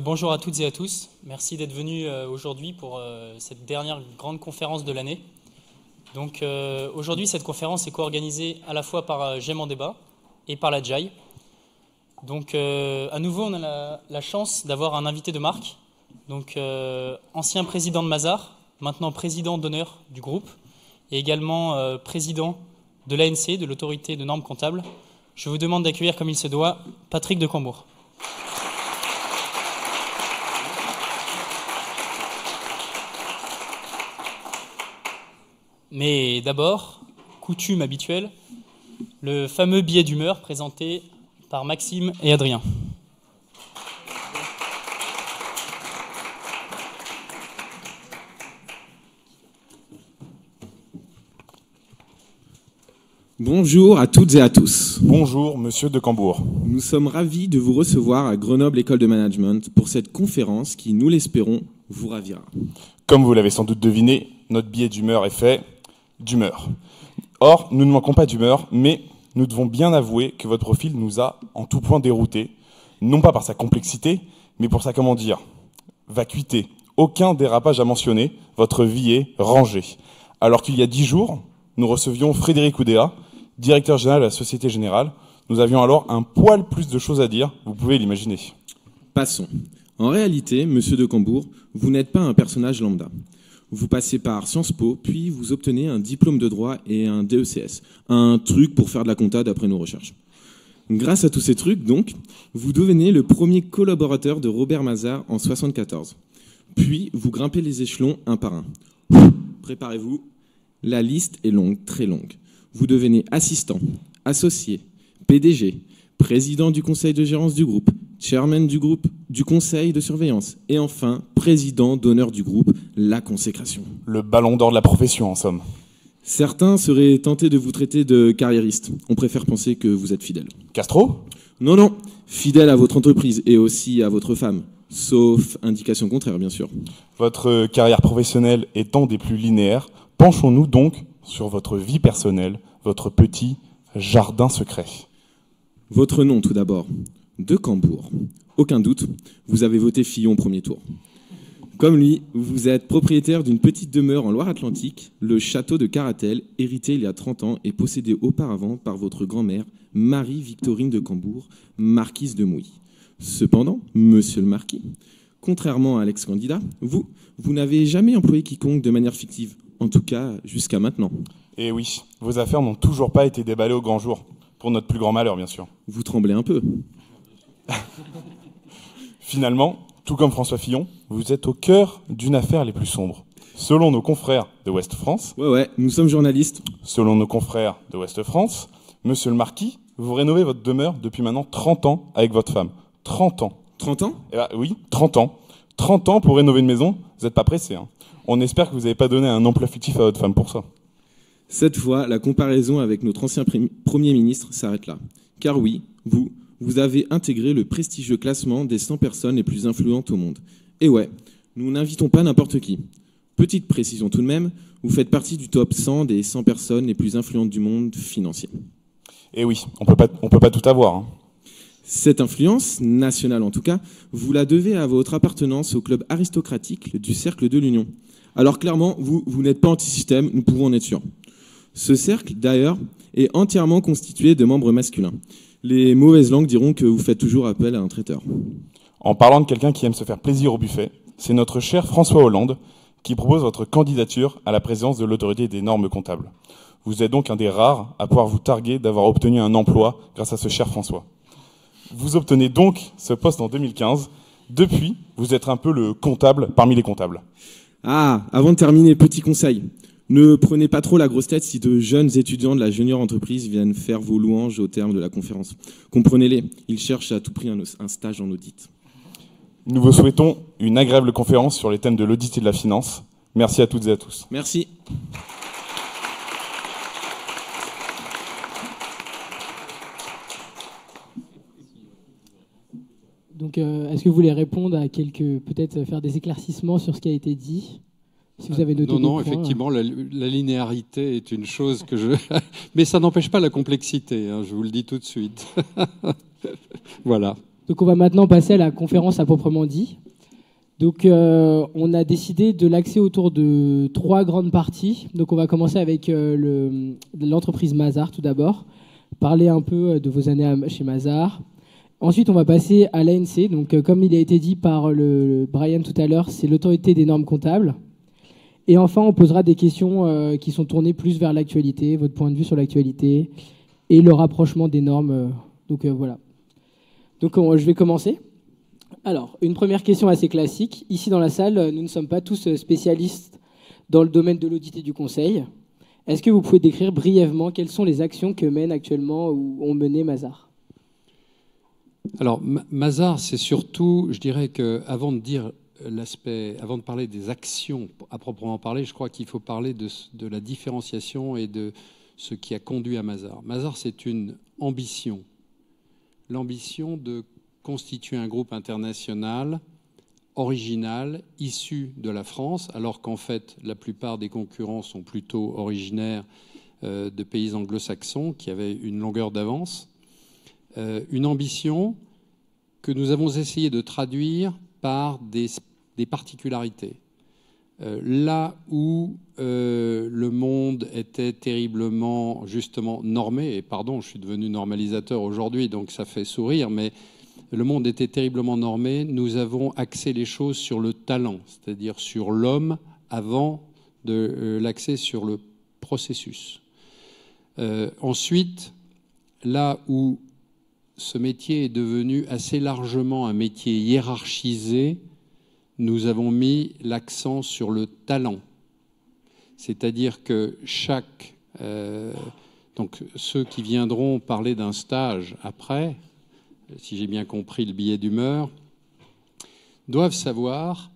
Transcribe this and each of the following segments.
Bonjour à toutes et à tous. Merci d'être venus aujourd'hui pour cette dernière grande conférence de l'année. Aujourd'hui, cette conférence est co-organisée à la fois par GEM en débat et par la JAI. À nouveau, on a la chance d'avoir un invité de marque. Ancien président de Mazars, maintenant président d'honneur du groupe et également président de l'ANC, de l'autorité de normes comptables. Je vous demande d'accueillir comme il se doit Patrick de Cambourg. Mais d'abord, coutume habituelle, le fameux billet d'humeur présenté par Maxime et Adrien. Bonjour à toutes et à tous. Bonjour, monsieur de Cambourg. Nous sommes ravis de vous recevoir à Grenoble École de Management pour cette conférence qui, nous l'espérons, vous ravira. Comme vous l'avez sans doute deviné, notre billet d'humeur est fait d'humeur. Or, nous ne manquons pas d'humeur, mais nous devons bien avouer que votre profil nous a en tout point déroutés, non pas par sa complexité, mais pour sa, vacuité. Aucun dérapage à mentionner, votre vie est rangée. Alors qu'il y a 10 jours, nous recevions Frédéric Oudéa, directeur général de la Société Générale. Nous avions alors un poil plus de choses à dire, vous pouvez l'imaginer. Passons. En réalité, monsieur de Cambourg, vous n'êtes pas un personnage lambda. Vous passez par Sciences Po, puis vous obtenez un diplôme de droit et un DECS, un truc pour faire de la compta d'après nos recherches. Grâce à tous ces trucs, donc, vous devenez le premier collaborateur de Robert Mazars en 1974. Puis, vous grimpez les échelons un par un. Préparez-vous, la liste est longue, très longue. Vous devenez assistant, associé, PDG, président du conseil de gérance du groupe, chairman du groupe, du conseil de surveillance, et enfin, président d'honneur du groupe, la consécration. Le ballon d'or de la profession, en somme. Certains seraient tentés de vous traiter de carriériste. On préfère penser que vous êtes fidèle. Castro ? Non, fidèle à votre entreprise et aussi à votre femme. Sauf indication contraire, bien sûr. Votre carrière professionnelle étant des plus linéaires, penchons-nous donc sur votre vie personnelle, votre petit jardin secret. Votre nom, tout d'abord. De Cambourg. Aucun doute, vous avez voté Fillon au premier tour. Comme lui, vous êtes propriétaire d'une petite demeure en Loire-Atlantique, le château de Caratel, hérité il y a 30 ans et possédé auparavant par votre grand-mère, Marie-Victorine de Cambourg, marquise de Mouilly. Cependant, monsieur le marquis, contrairement à l'ex-candidat, vous n'avez jamais employé quiconque de manière fictive, en tout cas jusqu'à maintenant. Et oui, vos affaires n'ont toujours pas été déballées au grand jour, pour notre plus grand malheur, bien sûr. Vous tremblez un peu. Finalement, tout comme François Fillon, vous êtes au cœur d'une affaire les plus sombres. Selon nos confrères de Ouest France... Ouais, nous sommes journalistes. Selon nos confrères de Ouest France, monsieur le marquis, vous rénovez votre demeure depuis maintenant 30 ans avec votre femme. 30 ans. 30 ans ? Oui, 30 ans. 30 ans pour rénover une maison, vous n'êtes pas pressé. On espère que vous n'avez pas donné un emploi fictif à votre femme pour ça. Cette fois, la comparaison avec notre ancien Premier ministre s'arrête là. Car oui, vous avez intégré le prestigieux classement des 100 personnes les plus influentes au monde. Et ouais, nous n'invitons pas n'importe qui. Petite précision tout de même, vous faites partie du top 100 des 100 personnes les plus influentes du monde financier. Et oui, on peut pas tout avoir. Cette influence, nationale en tout cas, vous la devez à votre appartenance au club aristocratique du Cercle de l'Union. Alors clairement, vous n'êtes pas anti-système, nous pouvons en être sûrs. Ce cercle, d'ailleurs, est entièrement constitué de membres masculins. Les mauvaises langues diront que vous faites toujours appel à un traiteur. En parlant de quelqu'un qui aime se faire plaisir au buffet, c'est notre cher François Hollande qui propose votre candidature à la présidence de l'autorité des normes comptables. Vous êtes donc un des rares à pouvoir vous targuer d'avoir obtenu un emploi grâce à ce cher François. Vous obtenez donc ce poste en 2015. Depuis, vous êtes un peu le comptable parmi les comptables. Ah, avant de terminer, petit conseil. Ne prenez pas trop la grosse tête si de jeunes étudiants de la junior entreprise viennent faire vos louanges au terme de la conférence. Comprenez-les, ils cherchent à tout prix un stage en audit. Nous vous souhaitons une agréable conférence sur les thèmes de l'audit et de la finance. Merci à toutes et à tous. Merci. Donc, est-ce que vous voulez répondre à peut-être faire des éclaircissements sur ce qui a été dit ? Si vous avez noté Non, points, effectivement, la linéarité est une chose que je... Mais ça n'empêche pas la complexité, je vous le dis tout de suite. Voilà. Donc on va maintenant passer à la conférence à proprement dit. Donc on a décidé de l'axer autour de 3 grandes parties. Donc on va commencer avec l'entreprise Mazars tout d'abord, parler un peu de vos années chez Mazars. Ensuite on va passer à l'ANC. Donc comme il a été dit par Brian tout à l'heure, c'est l'autorité des normes comptables. Et enfin on posera des questions qui sont tournées plus vers l'actualité, votre point de vue sur l'actualité et le rapprochement des normes. Donc voilà. Donc je vais commencer. Alors, une première question assez classique. Ici dans la salle, nous ne sommes pas tous spécialistes dans le domaine de l'audit et du conseil. Est-ce que vous pouvez décrire brièvement quelles sont les actions que mène actuellement ou ont mené Mazars ? Alors, Mazars, c'est surtout, je dirais qu'avant de dire avant de parler des actions à proprement parler, je crois qu'il faut parler de la différenciation et de ce qui a conduit à Mazars. Mazars, c'est une ambition. L'ambition de constituer un groupe international original, issu de la France, alors qu'en fait, la plupart des concurrents sont plutôt originaires de pays anglo-saxons qui avaient une longueur d'avance. Une ambition que nous avons essayé de traduire par des particularités. Là où le monde était terriblement, justement, normé, et pardon, je suis devenu normalisateur aujourd'hui, donc ça fait sourire, mais le monde était terriblement normé, nous avons axé les choses sur le talent, c'est-à-dire sur l'homme, avant de l'axer sur le processus. Ensuite, là où ce métier est devenu assez largement un métier hiérarchisé, nous avons mis l'accent sur le talent. C'est-à-dire que donc ceux qui viendront parler d'un stage après, si j'ai bien compris le billet d'humeur, doivent savoir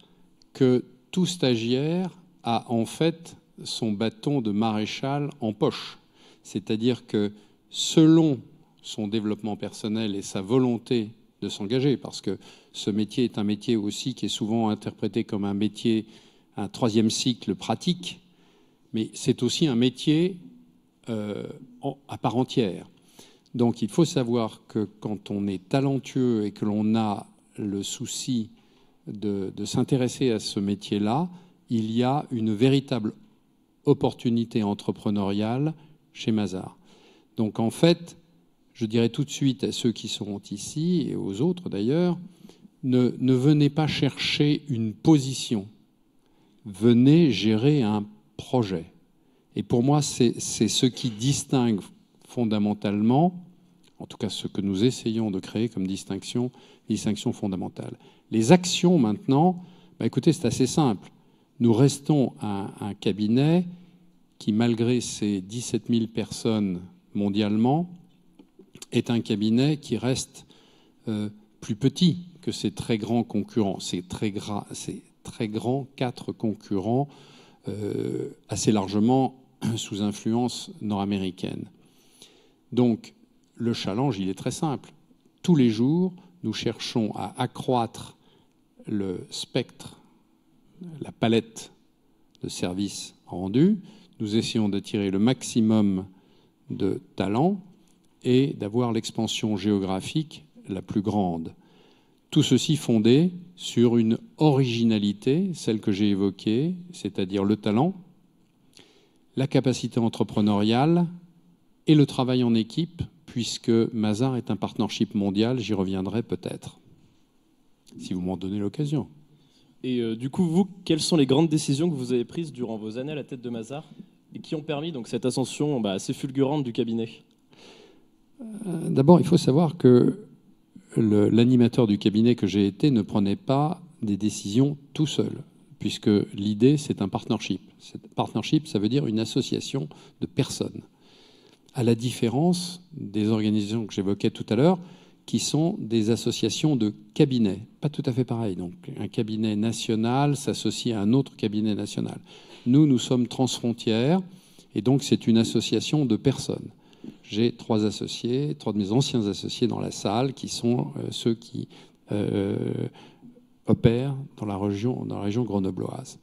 que tout stagiaire a en fait son bâton de maréchal en poche. C'est-à-dire que selon son développement personnel et sa volonté de s'engager, parce que ce métier est un métier aussi qui est souvent interprété comme un métier, un 3e cycle pratique, mais c'est aussi un métier à part entière. Donc il faut savoir que quand on est talentueux et que l'on a le souci de s'intéresser à ce métier-là, il y a une véritable opportunité entrepreneuriale chez Mazars. Donc en fait, je dirais tout de suite à ceux qui sont ici et aux autres d'ailleurs, ne venez pas chercher une position, venez gérer un projet. Et pour moi, c'est ce qui distingue fondamentalement, en tout cas ce que nous essayons de créer comme distinction fondamentale. Les actions maintenant, écoutez, c'est assez simple. Nous restons un cabinet qui, malgré ses 17 000 personnes mondialement, est un cabinet qui reste plus petit que ses très grands concurrents. Ces très grands 4 concurrents assez largement sous influence nord-américaine. Donc, le challenge, il est très simple. Tous les jours, nous cherchons à accroître le spectre, la palette de services rendus. Nous essayons d'attirer le maximum de talents et d'avoir l'expansion géographique la plus grande. Tout ceci fondé sur une originalité, celle que j'ai évoquée, c'est-à-dire le talent, la capacité entrepreneuriale et le travail en équipe, puisque Mazars est un partnership mondial, j'y reviendrai peut-être, si vous m'en donnez l'occasion. Et du coup, vous, quelles sont les grandes décisions que vous avez prises durant vos années à la tête de Mazars et qui ont permis donc cette ascension assez fulgurante du cabinet ? D'abord, il faut savoir que l'animateur du cabinet que j'ai été ne prenait pas des décisions tout seul, puisque l'idée, c'est un partnership. Partnership, ça veut dire une association de personnes, à la différence des organisations que j'évoquais tout à l'heure, qui sont des associations de cabinets. Pas tout à fait pareil. Donc, un cabinet national s'associe à un autre cabinet national. Nous sommes transfrontières, et donc c'est une association de personnes. J'ai 3 associés, 3 de mes anciens associés dans la salle, qui sont ceux qui opèrent dans la région grenobloise.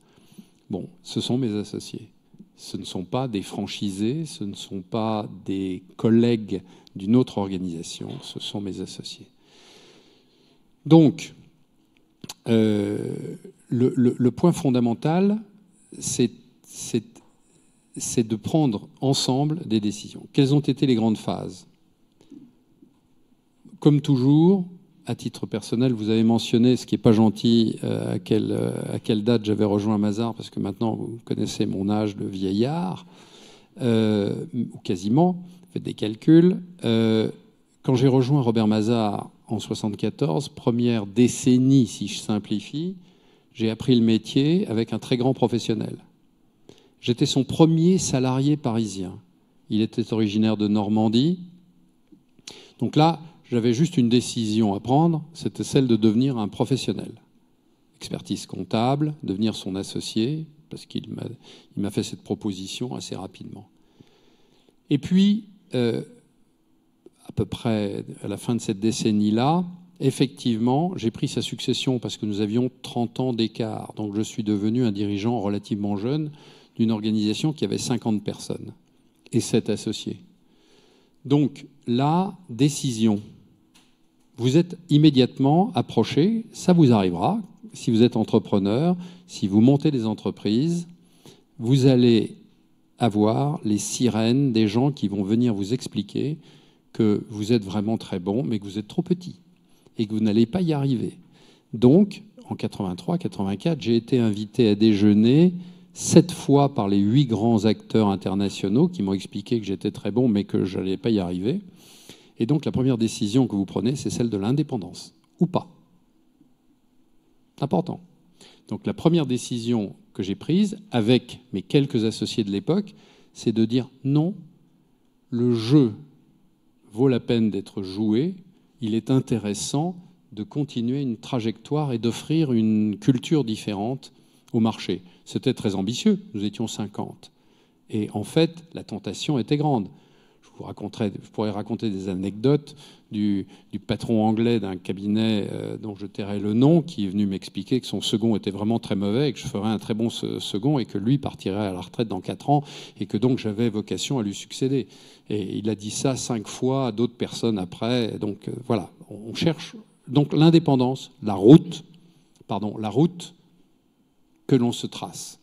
Bon, ce sont mes associés. Ce ne sont pas des franchisés, ce ne sont pas des collègues d'une autre organisation, ce sont mes associés. Donc, le point fondamental, c'est de prendre ensemble des décisions. Quelles ont été les grandes phases? Comme toujours, à titre personnel, vous avez mentionné, ce qui n'est pas gentil, à quelle date j'avais rejoint Mazars, parce que maintenant, vous connaissez mon âge de vieillard, ou quasiment, faites des calculs. Quand j'ai rejoint Robert Mazars en 1974, première décennie, si je simplifie, j'ai appris le métier avec un très grand professionnel. J'étais son premier salarié parisien. Il était originaire de Normandie. Donc là, j'avais juste une décision à prendre, c'était celle de devenir un professionnel. Expertise comptable, devenir son associé, parce qu'il m'a fait cette proposition assez rapidement. Et puis, à peu près à la fin de cette décennie-là, effectivement, j'ai pris sa succession parce que nous avions 30 ans d'écart. Donc je suis devenu un dirigeant relativement jeune d'une organisation qui avait 50 personnes et 7 associés. Donc la décision, vous êtes immédiatement approché, ça vous arrivera, si vous êtes entrepreneur, si vous montez des entreprises, vous allez avoir les sirènes des gens qui vont venir vous expliquer que vous êtes vraiment très bon, mais que vous êtes trop petit et que vous n'allez pas y arriver. Donc, en 83-84, j'ai été invité à déjeuner 7 fois par les 8 grands acteurs internationaux qui m'ont expliqué que j'étais très bon, mais que je n'allais pas y arriver. Et donc, la première décision que vous prenez, c'est celle de l'indépendance, ou pas. Important. Donc, la première décision que j'ai prise, avec mes quelques associés de l'époque, c'est de dire non, le jeu vaut la peine d'être joué, il est intéressant de continuer une trajectoire et d'offrir une culture différente au marché. C'était très ambitieux, nous étions 50. Et en fait, la tentation était grande. Je pourrais raconter des anecdotes du patron anglais d'un cabinet dont je tairai le nom, qui est venu m'expliquer que son second était vraiment très mauvais et que je ferais un très bon second et que lui partirait à la retraite dans 4 ans et que donc j'avais vocation à lui succéder. Et il a dit ça 5 fois à d'autres personnes après. Donc voilà, on cherche donc l'indépendance, la route que l'on se trace.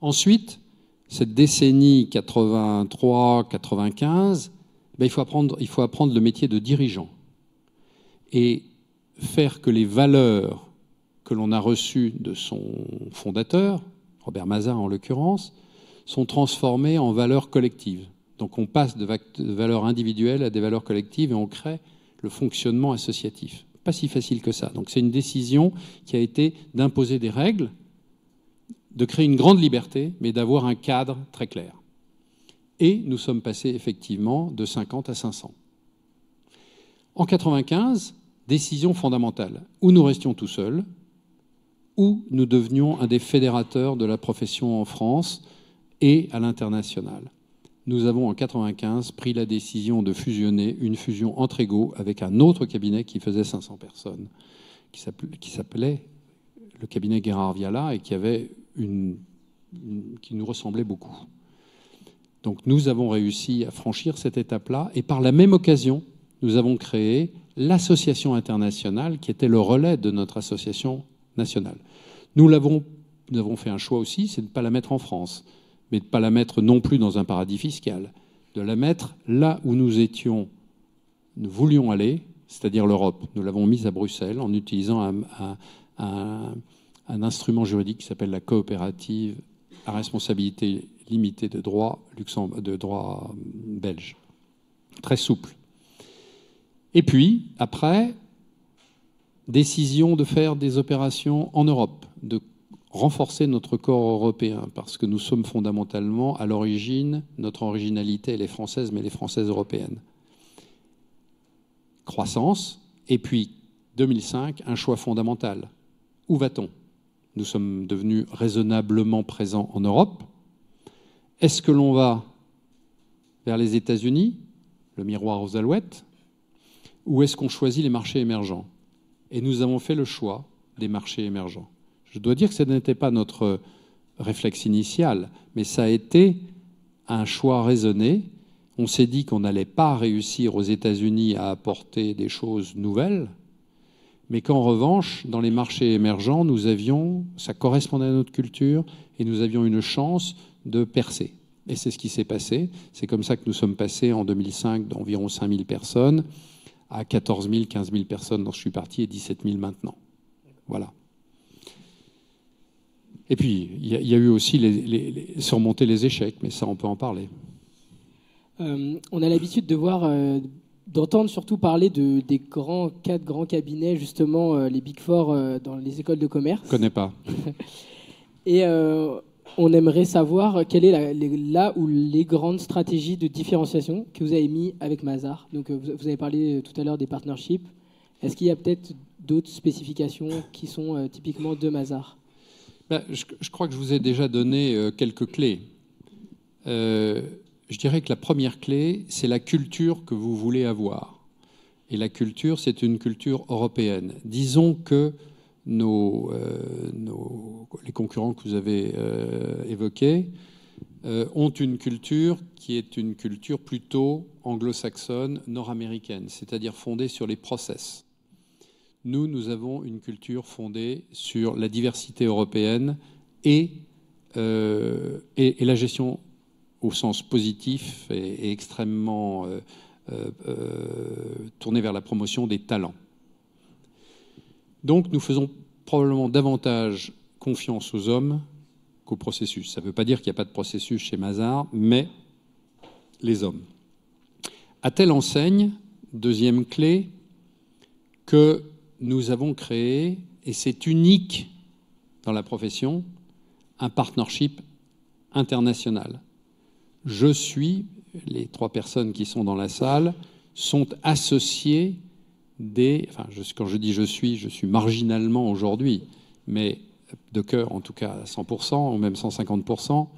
Ensuite, cette décennie 83-95, il faut apprendre le métier de dirigeant et faire que les valeurs que l'on a reçues de son fondateur, Robert Mazars en l'occurrence, sont transformées en valeurs collectives. Donc on passe de valeurs individuelles à des valeurs collectives et on crée le fonctionnement associatif. Pas si facile que ça. Donc c'est une décision qui a été d'imposer des règles, de créer une grande liberté, mais d'avoir un cadre très clair. Et nous sommes passés effectivement de 50 à 500. En 95, décision fondamentale. Ou nous restions tout seuls, ou nous devenions un des fédérateurs de la profession en France et à l'international. Nous avons en 95 pris la décision de fusionner, une fusion entre égaux avec un autre cabinet qui faisait 500 personnes, qui s'appelait le cabinet Guérard Viala et qui avait qui nous ressemblait beaucoup. Donc nous avons réussi à franchir cette étape-là et par la même occasion, nous avons créé l'association internationale qui était le relais de notre association nationale. Nous avons fait un choix aussi, c'est de ne pas la mettre en France, mais de ne pas la mettre non plus dans un paradis fiscal, de la mettre là où nous voulions aller, c'est-à-dire l'Europe. Nous l'avons mise à Bruxelles en utilisant un instrument juridique qui s'appelle la coopérative à responsabilité limitée de droit belge. Très souple. Et puis, après, décision de faire des opérations en Europe, de renforcer notre corps européen, parce que nous sommes fondamentalement, à l'origine, notre originalité, elle est française, mais elle est française européenne. Croissance, et puis 2005, un choix fondamental. Où va-t-on ? Nous sommes devenus raisonnablement présents en Europe. Est-ce que l'on va vers les États-Unis, le miroir aux alouettes, ou est-ce qu'on choisit les marchés émergents ? Et nous avons fait le choix des marchés émergents. Je dois dire que ce n'était pas notre réflexe initial, mais ça a été un choix raisonné. On s'est dit qu'on n'allait pas réussir aux États-Unis à apporter des choses nouvelles, mais qu'en revanche, dans les marchés émergents, ça correspondait à notre culture et nous avions une chance de percer. Et c'est ce qui s'est passé. C'est comme ça que nous sommes passés en 2005 d'environ 5 000 personnes à 14 000, 15 000 personnes dont je suis parti et 17 000 maintenant. Voilà. Et puis, il y a eu aussi surmonter les échecs, mais ça, on peut en parler. On a l'habitude de voir, d'entendre surtout parler des quatre grands cabinets, justement, les Big Four dans les écoles de commerce. Je ne connais pas. Et on aimerait savoir quelle est là où les grandes stratégies de différenciation que vous avez mis avec Mazars. Donc, vous avez parlé tout à l'heure des partnerships. Est-ce qu'il y a peut-être d'autres spécifications qui sont typiquement de Mazars? Je crois que je vous ai déjà donné quelques clés. Je dirais que la première clé, c'est la culture que vous voulez avoir. Et la culture, c'est une culture européenne. Disons que les concurrents que vous avez évoqués ont une culture qui est une culture plutôt anglo-saxonne, nord-américaine, c'est-à-dire fondée sur les process. Nous avons une culture fondée sur la diversité européenne et la gestion au sens positif et extrêmement tournée vers la promotion des talents. Donc nous faisons probablement davantage confiance aux hommes qu'au processus. Ça ne veut pas dire qu'il n'y a pas de processus chez Mazars, mais les hommes. À telle enseigne, deuxième clé, que nous avons créé, et c'est unique dans la profession, un partnership international. Les 3 personnes qui sont dans la salle sont associées quand je dis je suis marginalement aujourd'hui, mais de cœur en tout cas à 100% ou même 150%.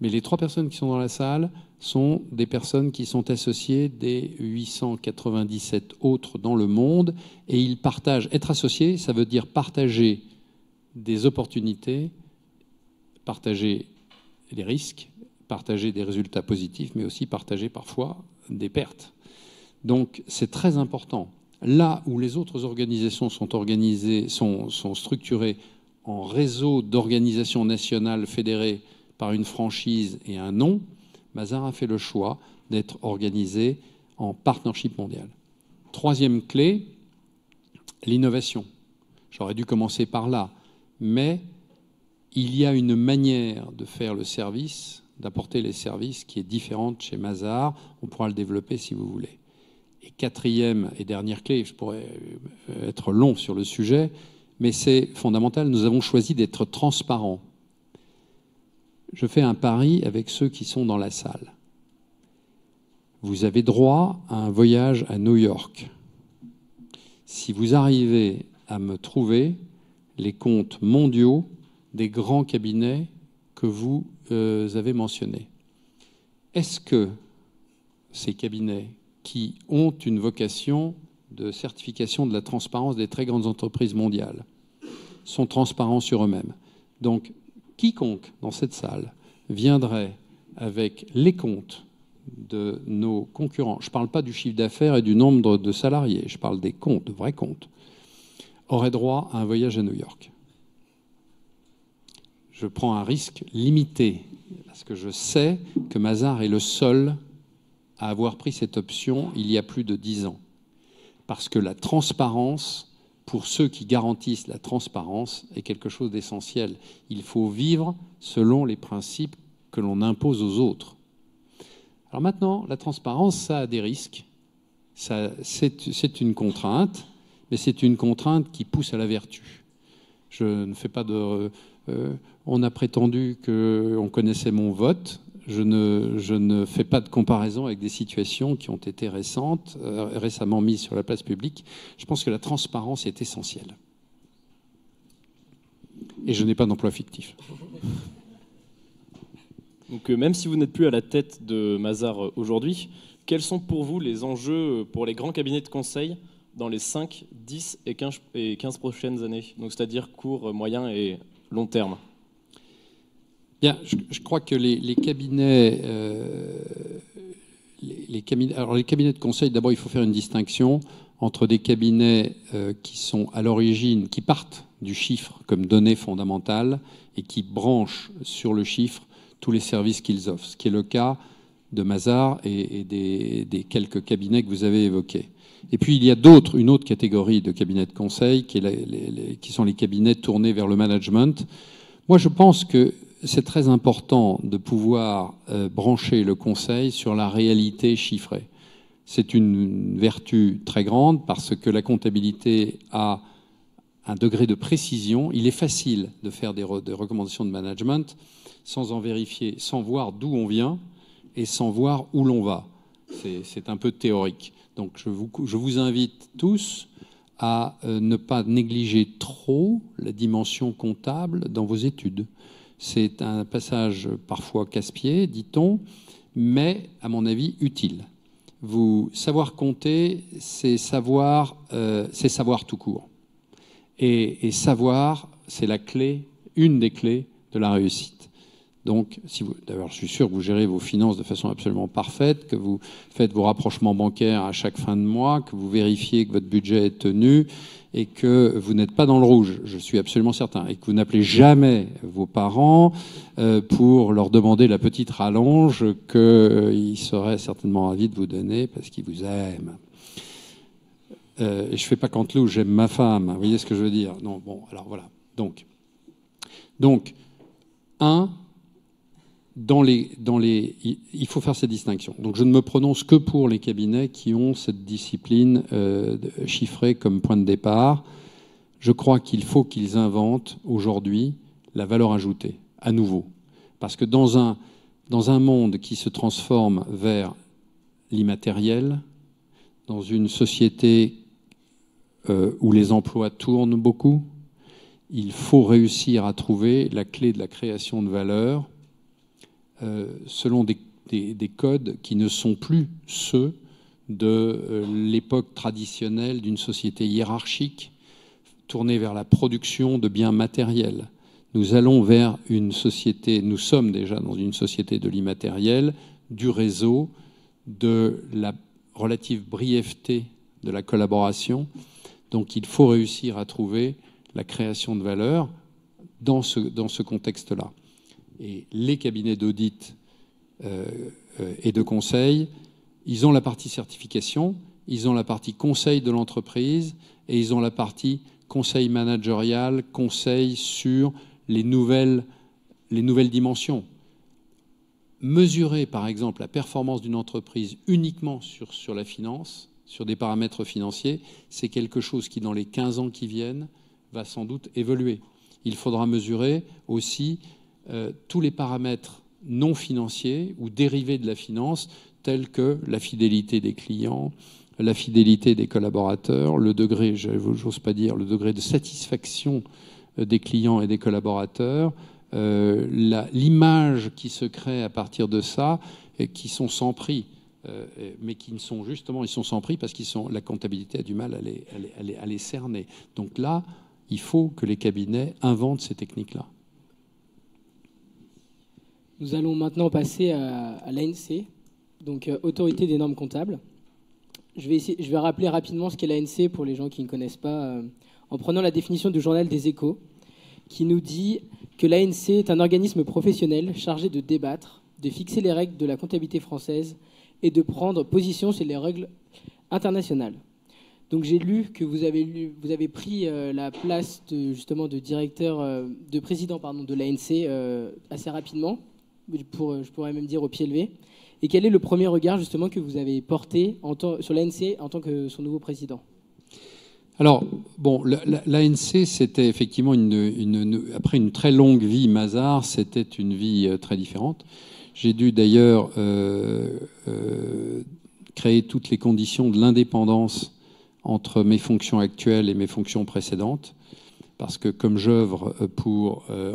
Mais les 3 personnes qui sont dans la salle sont des personnes qui sont associées des 897 autres dans le monde, et ils partagent. Être associé, ça veut dire partager des opportunités, partager les risques, partager des résultats positifs, mais aussi partager parfois des pertes. Donc c'est très important. Là où les autres organisations sont structurées en réseau d'organisations nationales fédérées par une franchise et un nom, Mazars a fait le choix d'être organisé en partnership mondial. Troisième clé, l'innovation. J'aurais dû commencer par là, mais il y a une manière de faire le service, d'apporter les services qui est différente chez Mazars. On pourra le développer si vous voulez. Et quatrième et dernière clé, je pourrais être long sur le sujet, mais c'est fondamental, nous avons choisi d'être transparents. Je fais un pari avec ceux qui sont dans la salle. Vous avez droit à un voyage à New York. Si vous arrivez à me trouver les comptes mondiaux des grands cabinets que vous avez mentionnés, est-ce que ces cabinets qui ont une vocation de certification de la transparence des très grandes entreprises mondiales sont transparents sur eux-mêmes? Donc, quiconque dans cette salle viendrait avec les comptes de nos concurrents, je ne parle pas du chiffre d'affaires et du nombre de salariés, je parle des comptes, de vrais comptes, aurait droit à un voyage à New York. Je prends un risque limité, parce que je sais que Mazars est le seul à avoir pris cette option il y a plus de 10 ans. Parce que la transparence, pour ceux qui garantissent la transparence, est quelque chose d'essentiel. Il faut vivre selon les principes que l'on impose aux autres. Alors maintenant, la transparence, ça a des risques. C'est une contrainte, mais c'est une contrainte qui pousse à la vertu. Je ne fais pas de... on a prétendu qu'on connaissait mon vote. Je ne fais pas de comparaison avec des situations qui ont été récemment mises sur la place publique. Je pense que la transparence est essentielle. Et je n'ai pas d'emploi fictif. Donc même si vous n'êtes plus à la tête de Mazars aujourd'hui, quels sont pour vous les enjeux pour les grands cabinets de conseil dans les 5, 10 et 15 prochaines années? Donc c'est-à-dire court, moyen et long terme. Bien, je crois que les cabinets de conseil, d'abord il faut faire une distinction entre des cabinets qui sont à l'origine, qui partent du chiffre comme donnée fondamentale et qui branchent sur le chiffre tous les services qu'ils offrent, ce qui est le cas de Mazars et des quelques cabinets que vous avez évoqués. Et puis il y a une autre catégorie de cabinets de conseil qui sont les cabinets tournés vers le management. Moi, je pense que c'est très important de pouvoir brancher le conseil sur la réalité chiffrée. C'est une vertu très grande parce que la comptabilité a un degré de précision. Il est facile de faire des recommandations de management sans en vérifier, sans voir d'où on vient et sans voir où l'on va. C'est un peu théorique. Donc je vous invite tous à ne pas négliger trop la dimension comptable dans vos études. C'est un passage parfois casse-pied, dit-on, mais à mon avis utile. Savoir compter, c'est savoir tout court. Et savoir, c'est la clé, une des clés de la réussite. Donc, d'ailleurs, je suis sûr que vous gérez vos finances de façon absolument parfaite, que vous faites vos rapprochements bancaires à chaque fin de mois, que vous vérifiez que votre budget est tenu et que vous n'êtes pas dans le rouge, je suis absolument certain, et que vous n'appelez jamais vos parents pour leur demander la petite rallonge qu'ils seraient certainement ravis de vous donner parce qu'ils vous aiment. Et je ne fais pas Canteloup, j'aime ma femme, vous voyez ce que je veux dire? Non, bon, alors voilà. Donc il faut faire cette distinction. Donc je ne me prononce que pour les cabinets qui ont cette discipline chiffrée comme point de départ. Je crois qu'il faut qu'ils inventent aujourd'hui la valeur ajoutée, à nouveau. Parce que dans un monde qui se transforme vers l'immatériel, dans une société où les emplois tournent beaucoup, il faut réussir à trouver la clé de la création de valeur selon des codes qui ne sont plus ceux de l'époque traditionnelle d'une société hiérarchique tournée vers la production de biens matériels. Nous allons vers une société, nous sommes déjà dans une société de l'immatériel, du réseau, de la relative brièveté de la collaboration. Donc il faut réussir à trouver la création de valeur dans ce contexte-là. Et les cabinets d'audit et de conseil, ils ont la partie certification, ils ont la partie conseil de l'entreprise et ils ont la partie conseil managérial, conseil sur les nouvelles dimensions. Mesurer, par exemple, la performance d'une entreprise uniquement sur la finance, sur des paramètres financiers, c'est quelque chose qui, dans les 15 ans qui viennent, va sans doute évoluer. Il faudra mesurer aussi tous les paramètres non financiers ou dérivés de la finance, tels que la fidélité des clients, la fidélité des collaborateurs, le degré, j'ose pas dire, le degré de satisfaction des clients et des collaborateurs, l'image qui se crée à partir de ça, et qui sont sans prix, mais qui ne sont justement, ils sont sans prix parce la comptabilité a du mal à les cerner. Donc là, il faut que les cabinets inventent ces techniques-là. Nous allons maintenant passer à l'ANC, donc Autorité des normes comptables. Je vais rappeler rapidement ce qu'est l'ANC pour les gens qui ne connaissent pas, en prenant la définition du journal des Échos, qui nous dit que l'ANC est un organisme professionnel chargé de débattre, de fixer les règles de la comptabilité française et de prendre position sur les règles internationales. Donc j'ai lu que vous avez pris la place de président de l'ANC assez rapidement. Je pourrais même dire au pied levé. Et quel est le premier regard justement que vous avez porté sur l'ANC en tant que son nouveau président? Alors, bon, l'ANC, c'était effectivement, après une très longue vie Mazars, c'était une vie très différente. J'ai dû d'ailleurs créer toutes les conditions de l'indépendance entre mes fonctions actuelles et mes fonctions précédentes. Parce que comme j'œuvre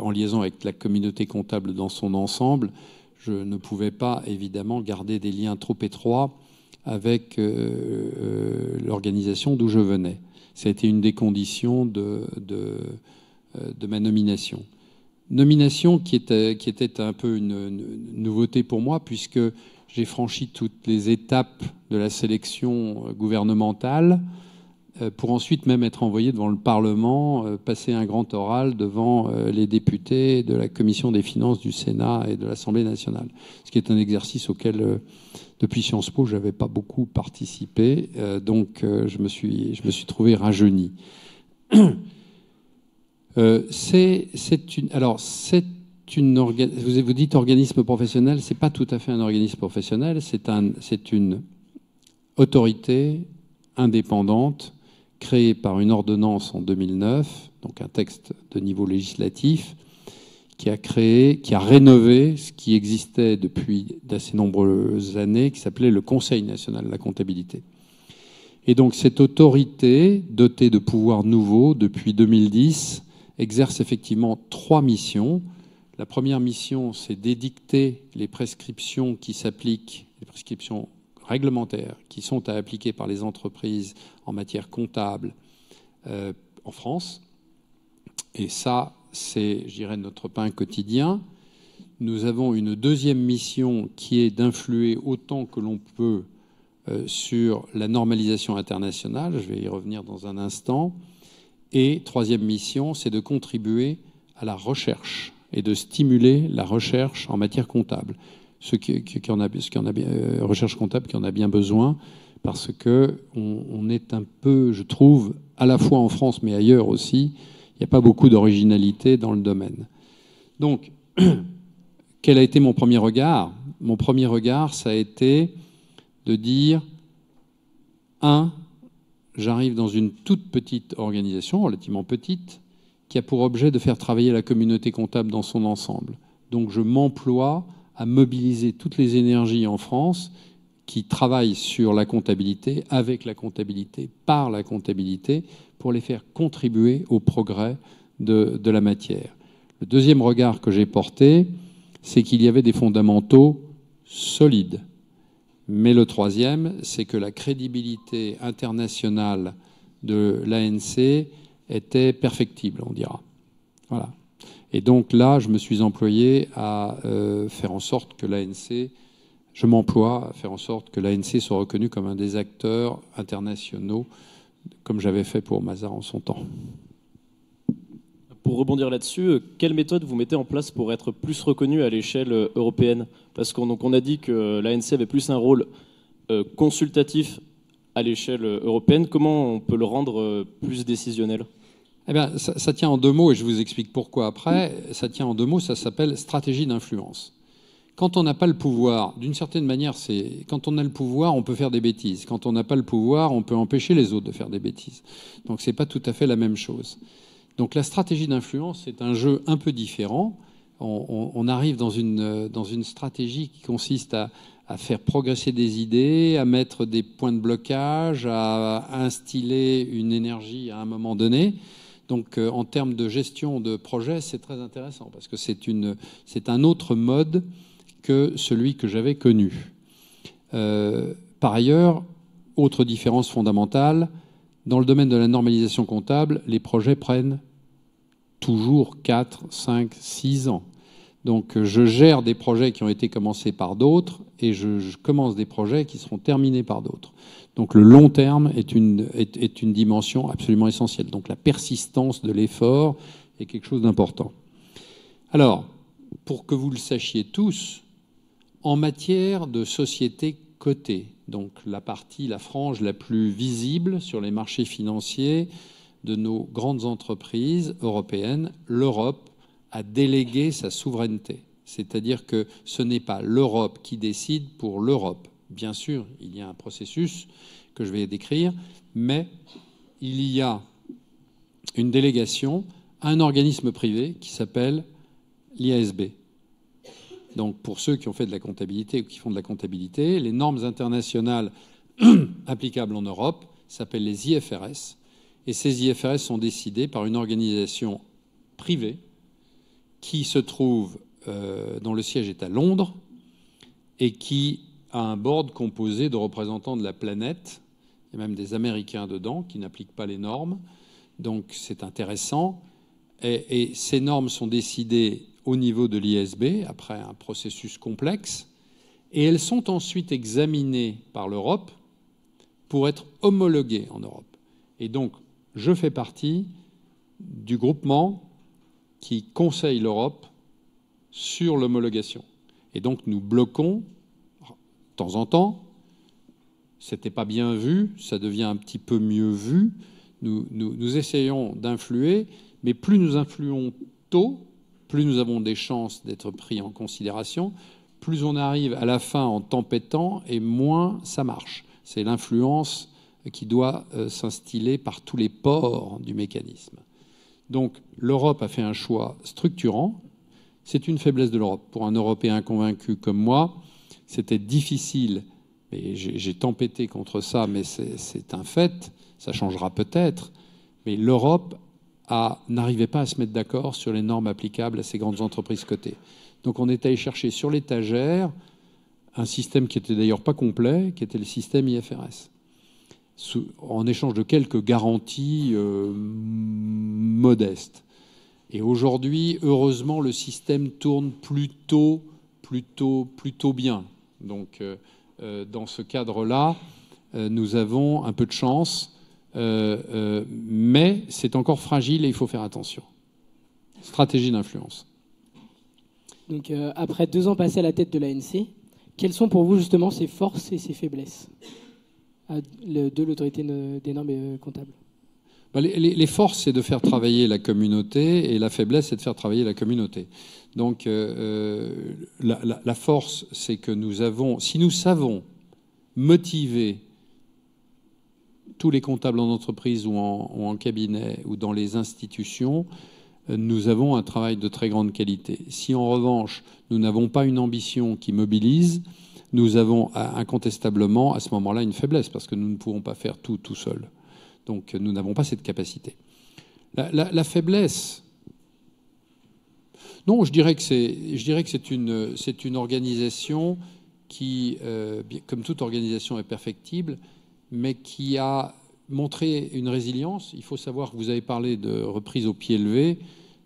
en liaison avec la communauté comptable dans son ensemble, je ne pouvais pas évidemment garder des liens trop étroits avec l'organisation d'où je venais. Ça a été une des conditions de ma nomination. Nomination qui était un peu une nouveauté pour moi, puisque j'ai franchi toutes les étapes de la sélection gouvernementale, pour ensuite même être envoyé devant le Parlement, passer un grand oral devant les députés de la Commission des finances du Sénat et de l'Assemblée nationale. Ce qui est un exercice auquel, depuis Sciences Po, je n'avais pas beaucoup participé, donc je me suis trouvé rajeuni. Vous dites organisme professionnel, c'est pas tout à fait un organisme professionnel, c'est une autorité indépendante créée par une ordonnance en 2009, donc un texte de niveau législatif, qui a rénové ce qui existait depuis d'assez nombreuses années, qui s'appelait le Conseil national de la comptabilité. Et donc cette autorité, dotée de pouvoirs nouveaux depuis 2010, exerce effectivement 3 missions. La première mission, c'est d'édicter les prescriptions qui s'appliquent, les prescriptions réglementaires qui sont à appliquer par les entreprises en matière comptable en France. Et ça, c'est, je dirais, notre pain quotidien. Nous avons une deuxième mission qui est d'influer autant que l'on peut sur la normalisation internationale. Je vais y revenir dans un instant. Et troisième mission, c'est de contribuer à la recherche et de stimuler la recherche en matière comptable. Recherche comptable qui en a bien besoin, parce qu'on est un peu, je trouve, à la fois en France mais ailleurs aussi, il n'y a pas beaucoup d'originalité dans le domaine. Donc, quel a été mon premier regard? Mon premier regard, ça a été de dire, j'arrive dans une toute petite organisation, relativement petite, qui a pour objet de faire travailler la communauté comptable dans son ensemble. Donc je m'emploie à mobiliser toutes les énergies en France qui travaillent sur la comptabilité, avec la comptabilité, par la comptabilité, pour les faire contribuer au progrès de la matière. Le deuxième regard que j'ai porté, c'est qu'il y avait des fondamentaux solides. Mais le troisième, c'est que la crédibilité internationale de l'ANC était perfectible, on dira. Voilà. Et donc là, je me suis employé à faire en sorte que l'ANC, je m'emploie à faire en sorte que l'ANC soit reconnue comme un des acteurs internationaux, comme j'avais fait pour Mazars en son temps. Pour rebondir là-dessus, quelle méthode vous mettez en place pour être plus reconnu à l'échelle européenne? Parce qu'on a dit que l'ANC avait plus un rôle consultatif à l'échelle européenne. Comment on peut le rendre plus décisionnel? Eh bien, ça tient en 2 mots, et je vous explique pourquoi après. Ça tient en 2 mots, ça s'appelle stratégie d'influence. Quand on n'a pas le pouvoir, d'une certaine manière, quand on a le pouvoir, on peut faire des bêtises. Quand on n'a pas le pouvoir, on peut empêcher les autres de faire des bêtises. Donc c'est pas tout à fait la même chose. Donc la stratégie d'influence, c'est un jeu un peu différent. On arrive dans une stratégie qui consiste à faire progresser des idées, à mettre des points de blocage, à instiller une énergie à un moment donné. Donc en termes de gestion de projet, c'est très intéressant parce que c'est un autre mode que celui que j'avais connu. Par ailleurs, autre différence fondamentale, dans le domaine de la normalisation comptable, les projets prennent toujours 4, 5, 6 ans. Donc je gère des projets qui ont été commencés par d'autres et je commence des projets qui seront terminés par d'autres. Donc le long terme est une dimension absolument essentielle. Donc la persistance de l'effort est quelque chose d'important. Alors, pour que vous le sachiez tous, en matière de sociétés cotées, donc la frange la plus visible sur les marchés financiers de nos grandes entreprises européennes, l'Europe a délégué sa souveraineté. C'est-à-dire que ce n'est pas l'Europe qui décide pour l'Europe. Bien sûr, il y a un processus que je vais décrire, mais il y a une délégation à un organisme privé qui s'appelle l'IASB. Donc, pour ceux qui ont fait de la comptabilité ou qui font de la comptabilité, les normes internationales applicables en Europe s'appellent les IFRS. Et ces IFRS sont décidés par une organisation privée qui se trouve, dont le siège est à Londres, et qui a un board composé de représentants de la planète. Il y a même des Américains dedans qui n'appliquent pas les normes. Donc c'est intéressant. Et ces normes sont décidées au niveau de l'IASB, après un processus complexe, et elles sont ensuite examinées par l'Europe pour être homologuées en Europe. Et donc, je fais partie du groupement qui conseille l'Europe sur l'homologation. Et donc, nous bloquons, de temps en temps, c'était pas bien vu, ça devient un petit peu mieux vu, nous essayons d'influer, mais plus nous influons tôt, plus nous avons des chances d'être pris en considération, plus on arrive à la fin en tempêtant et moins ça marche. C'est l'influence qui doit s'instiller par tous les pores du mécanisme. Donc l'Europe a fait un choix structurant. C'est une faiblesse de l'Europe. Pour un Européen convaincu comme moi, c'était difficile. Et j'ai tempêté contre ça, mais c'est un fait. Ça changera peut-être. Mais l'Europe n'arrivait pas à se mettre d'accord sur les normes applicables à ces grandes entreprises cotées. Donc on est allé chercher sur l'étagère un système qui était d'ailleurs pas complet, qui était le système IFRS. En échange de quelques garanties modestes. Et aujourd'hui, heureusement, le système tourne plutôt bien. Donc, dans ce cadre-là, nous avons un peu de chance, mais c'est encore fragile et il faut faire attention. Stratégie d'influence. Donc, après 2 ans passés à la tête de l'ANC, quelles sont pour vous justement ses forces et ses faiblesses de l'autorité des normes comptables? Les forces, c'est de faire travailler la communauté, et la faiblesse, c'est de faire travailler la communauté. Donc, la force, c'est que si nous savons motiver tous les comptables en entreprise ou en cabinet ou dans les institutions, nous avons un travail de très grande qualité. Si en revanche, nous n'avons pas une ambition qui mobilise, nous avons incontestablement à ce moment-là une faiblesse, parce que nous ne pouvons pas faire tout seul. Donc nous n'avons pas cette capacité. La faiblesse, non, je dirais que c'est une organisation qui, comme toute organisation, est perfectible, mais qui a montré une résilience. Il faut savoir que vous avez parlé de reprise au pied levé.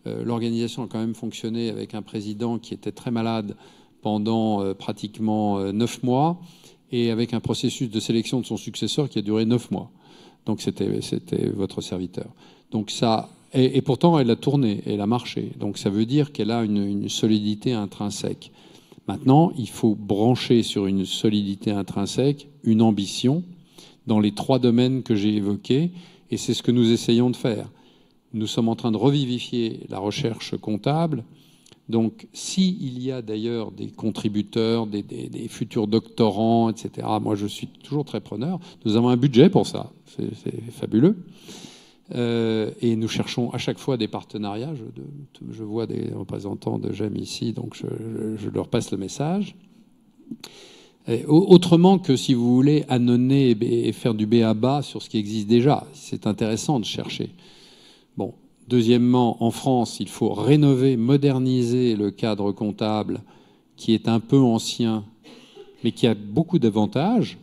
L'organisation a quand même fonctionné avec un président qui était très malade pendant pratiquement 9 mois, et avec un processus de sélection de son successeur qui a duré 9 mois. Donc c'était votre serviteur. Donc ça, et pourtant elle a tourné, elle a marché. Donc ça veut dire qu'elle a une solidité intrinsèque. Maintenant, il faut brancher sur une solidité intrinsèque une ambition dans les 3 domaines que j'ai évoqués, et c'est ce que nous essayons de faire. Nous sommes en train de revivifier la recherche comptable. Donc, s'il y a d'ailleurs des contributeurs, des futurs doctorants, etc., moi je suis toujours très preneur. Nous avons un budget pour ça, c'est fabuleux. Et nous cherchons à chaque fois des partenariats. Je vois des représentants de GEM ici, donc je leur passe le message. Autrement que, si vous voulez, ânonner et faire du b.a.-ba sur ce qui existe déjà. C'est intéressant de chercher. Bon. Deuxièmement, en France, il faut rénover, moderniser le cadre comptable qui est un peu ancien, mais qui a beaucoup d'avantages.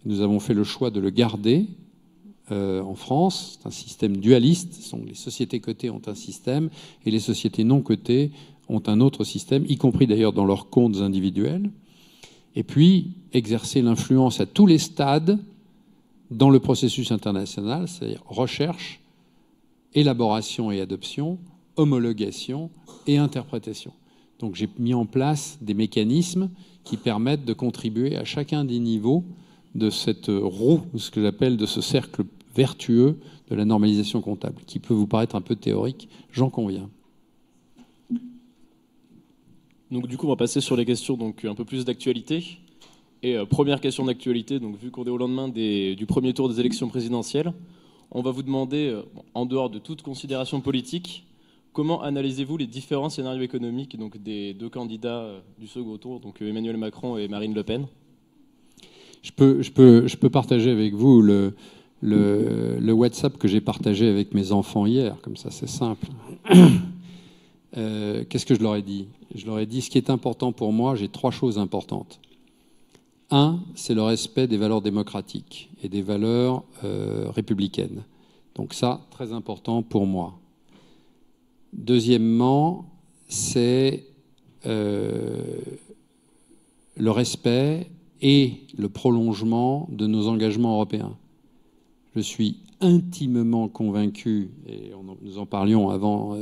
Nous avons fait le choix de le garder en France. C'est un système dualiste. Les sociétés cotées ont un système et les sociétés non cotées ont un autre système, y compris d'ailleurs dans leurs comptes individuels. Et puis, exercer l'influence à tous les stades dans le processus international, c'est-à-dire recherche, élaboration et adoption, homologation et interprétation. Donc j'ai mis en place des mécanismes qui permettent de contribuer à chacun des niveaux de cette roue, ce que j'appelle de ce cercle vertueux de la normalisation comptable, qui peut vous paraître un peu théorique, j'en conviens. Donc du coup, on va passer sur les questions donc un peu plus d'actualité. Et première question d'actualité, donc vu qu'on est au lendemain du premier tour des élections présidentielles, on va vous demander, en dehors de toute considération politique, comment analysez-vous les différents scénarios économiques donc des 2 candidats du second tour, donc Emmanuel Macron et Marine Le Pen? Je peux partager avec vous le WhatsApp que j'ai partagé avec mes enfants hier, comme ça c'est simple. Qu'est-ce que je leur ai dit? Je leur ai dit, ce qui est important pour moi, j'ai 3 choses importantes. 1, c'est le respect des valeurs démocratiques et des valeurs républicaines. Donc ça, très important pour moi. Deuxièmement, c'est le respect et le prolongement de nos engagements européens. Je suis intimement convaincu, et nous en parlions avant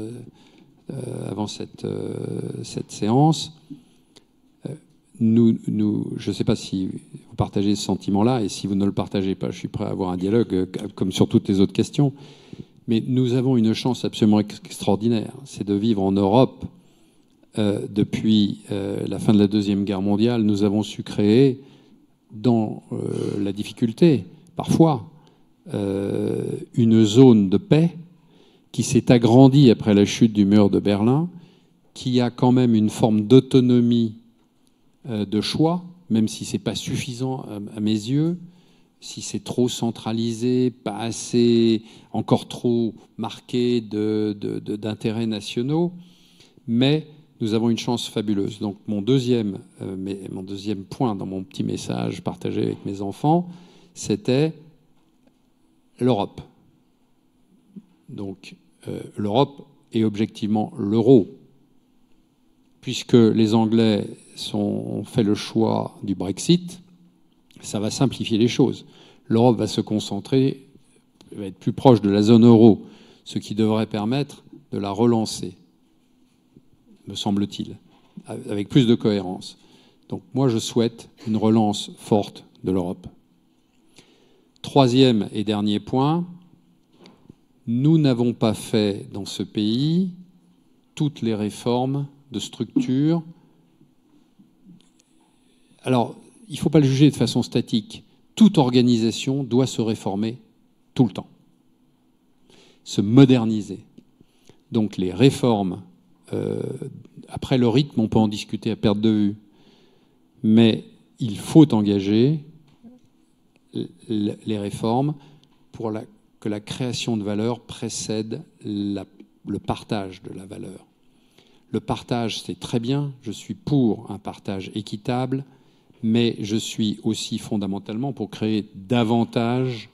cette séance, je ne sais pas si vous partagez ce sentiment-là, et si vous ne le partagez pas, je suis prêt à avoir un dialogue, comme sur toutes les autres questions. Mais nous avons une chance absolument extraordinaire, c'est de vivre en Europe. Depuis la fin de la Deuxième Guerre mondiale, nous avons su créer, dans la difficulté, parfois, une zone de paix qui s'est agrandie après la chute du mur de Berlin, qui a quand même une forme d'autonomie de choix, même si ce n'est pas suffisant à mes yeux, si c'est trop centralisé, pas assez, encore trop marqué d'intérêts nationaux. Mais nous avons une chance fabuleuse. Donc mon deuxième point dans mon petit message partagé avec mes enfants, c'était l'Europe. Donc l'Europe et objectivement l'euro, puisque les Anglais ont fait le choix du Brexit, ça va simplifier les choses. L'Europe va se concentrer, va être plus proche de la zone euro, ce qui devrait permettre de la relancer, me semble-t-il, avec plus de cohérence. Donc moi, je souhaite une relance forte de l'Europe. Troisième et dernier point, nous n'avons pas fait dans ce pays toutes les réformes de structure. Alors, il ne faut pas le juger de façon statique. Toute organisation doit se réformer tout le temps, se moderniser. Donc les réformes, après le rythme, on peut en discuter à perte de vue, mais il faut engager les réformes pour que la création de valeur précède le partage de la valeur. Le partage, c'est très bien, je suis pour un partage équitable, mais je suis aussi fondamentalement pour créer davantage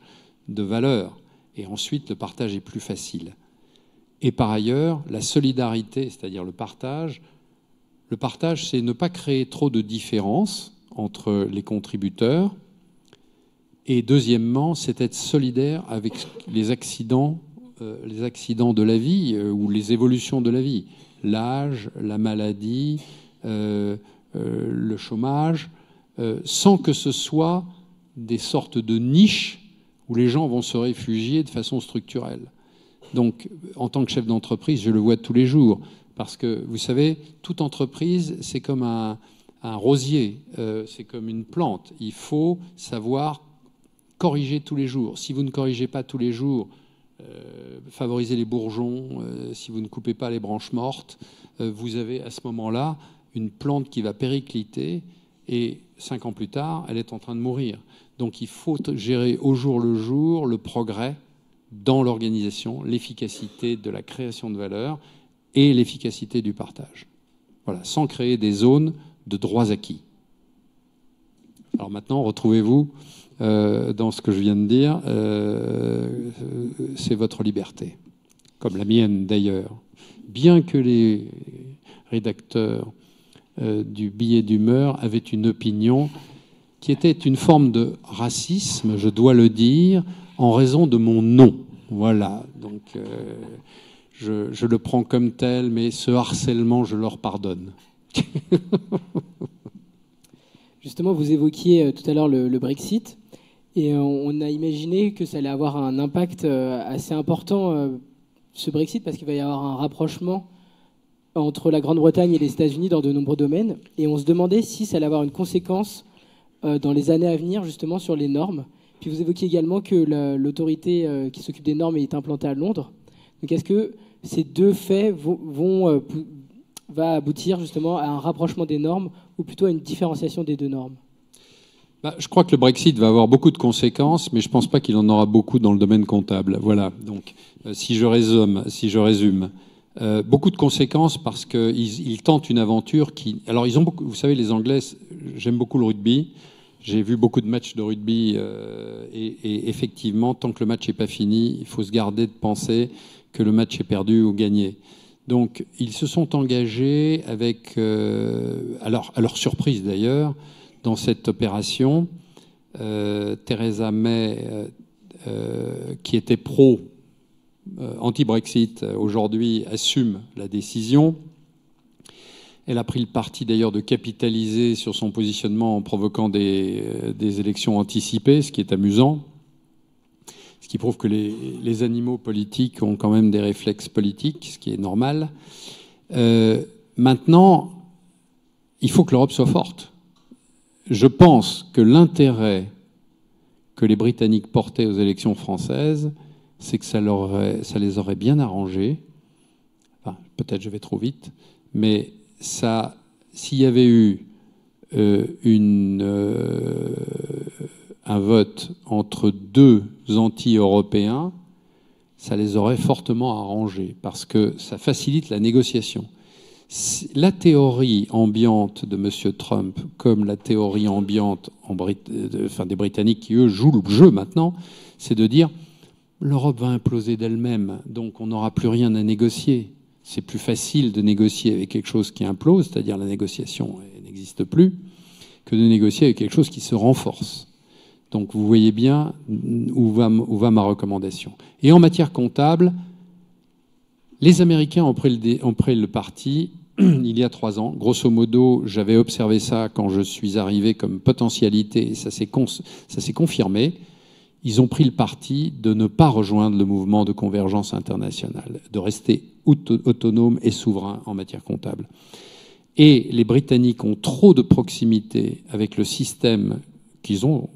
de valeur. Et ensuite, le partage est plus facile. Et par ailleurs, la solidarité, c'est-à-dire le partage, c'est ne pas créer trop de différences entre les contributeurs. Et deuxièmement, c'est être solidaire avec les accidents de la vie ou les évolutions de la vie. L'âge, la maladie, le chômage, sans que ce soit des sortes de niches où les gens vont se réfugier de façon structurelle. Donc, en tant que chef d'entreprise, je le vois tous les jours. Parce que, vous savez, toute entreprise, c'est comme un rosier, c'est comme une plante. Il faut savoir corriger tous les jours. Si vous ne corrigez pas tous les jours, favorisez les bourgeons, si vous ne coupez pas les branches mortes, vous avez à ce moment-là une plante qui va péricliter et 5 ans plus tard, elle est en train de mourir. Donc il faut gérer au jour le jour le progrès dans l'organisation, l'efficacité de la création de valeur et l'efficacité du partage. Voilà, sans créer des zones de droits acquis. Alors maintenant, retrouvez-vous dans ce que je viens de dire, c'est votre liberté, comme la mienne d'ailleurs. Bien que les rédacteurs du billet d'humeur avaient une opinion qui était une forme de racisme, je dois le dire, en raison de mon nom. Voilà, donc je le prends comme tel, mais ce harcèlement, je leur pardonne. Justement, vous évoquiez tout à l'heure le Brexit, et on a imaginé que ça allait avoir un impact assez important, ce Brexit, parce qu'il va y avoir un rapprochement entre la Grande-Bretagne et les États-Unis dans de nombreux domaines, et on se demandait si ça allait avoir une conséquence dans les années à venir, justement, sur les normes. Puis vous évoquiez également que l'autorité qui s'occupe des normes est implantée à Londres. Donc est-ce que ces deux faits va aboutir justement à un rapprochement des normes ou plutôt à une différenciation des deux normes? Je crois que le Brexit va avoir beaucoup de conséquences, mais je ne pense pas qu'il en aura beaucoup dans le domaine comptable. Voilà. Donc, si je résume, beaucoup de conséquences parce qu'ils tentent une aventure qui... Alors, ils ont beaucoup... Vous savez, les Anglais, j'aime beaucoup le rugby. J'ai vu beaucoup de matchs de rugby et effectivement, tant que le match n'est pas fini, il faut se garder de penser que le match est perdu ou gagné. Donc, ils se sont engagés avec, à leur surprise d'ailleurs, dans cette opération. Theresa May qui était anti-Brexit, aujourd'hui assume la décision. Elle a pris le parti d'ailleurs de capitaliser sur son positionnement en provoquant des élections anticipées, ce qui est amusant, ce qui prouve que les animaux politiques ont quand même des réflexes politiques, ce qui est normal. Maintenant, il faut que l'Europe soit forte. Je pense que l'intérêt que les Britanniques portaient aux élections françaises, c'est que ça les aurait bien arrangés. Enfin, peut-être je vais trop vite, mais s'il y avait eu un vote entre deux anti-européens, ça les aurait fortement arrangés, parce que ça facilite la négociation. La théorie ambiante de M. Trump, comme la théorie ambiante des Britanniques qui, eux, jouent le jeu maintenant, c'est de dire l'Europe va imploser d'elle-même, donc on n'aura plus rien à négocier. C'est plus facile de négocier avec quelque chose qui implose, c'est-à-dire la négociation n'existe plus, que de négocier avec quelque chose qui se renforce. Donc vous voyez bien où va ma recommandation. Et en matière comptable, les Américains ont pris le parti il y a 3 ans. Grosso modo, j'avais observé ça quand je suis arrivé comme potentialité, et ça s'est confirmé. Ils ont pris le parti de ne pas rejoindre le mouvement de convergence internationale, de rester autonomes et souverains en matière comptable. Et les Britanniques ont trop de proximité avec le système qu'ils ont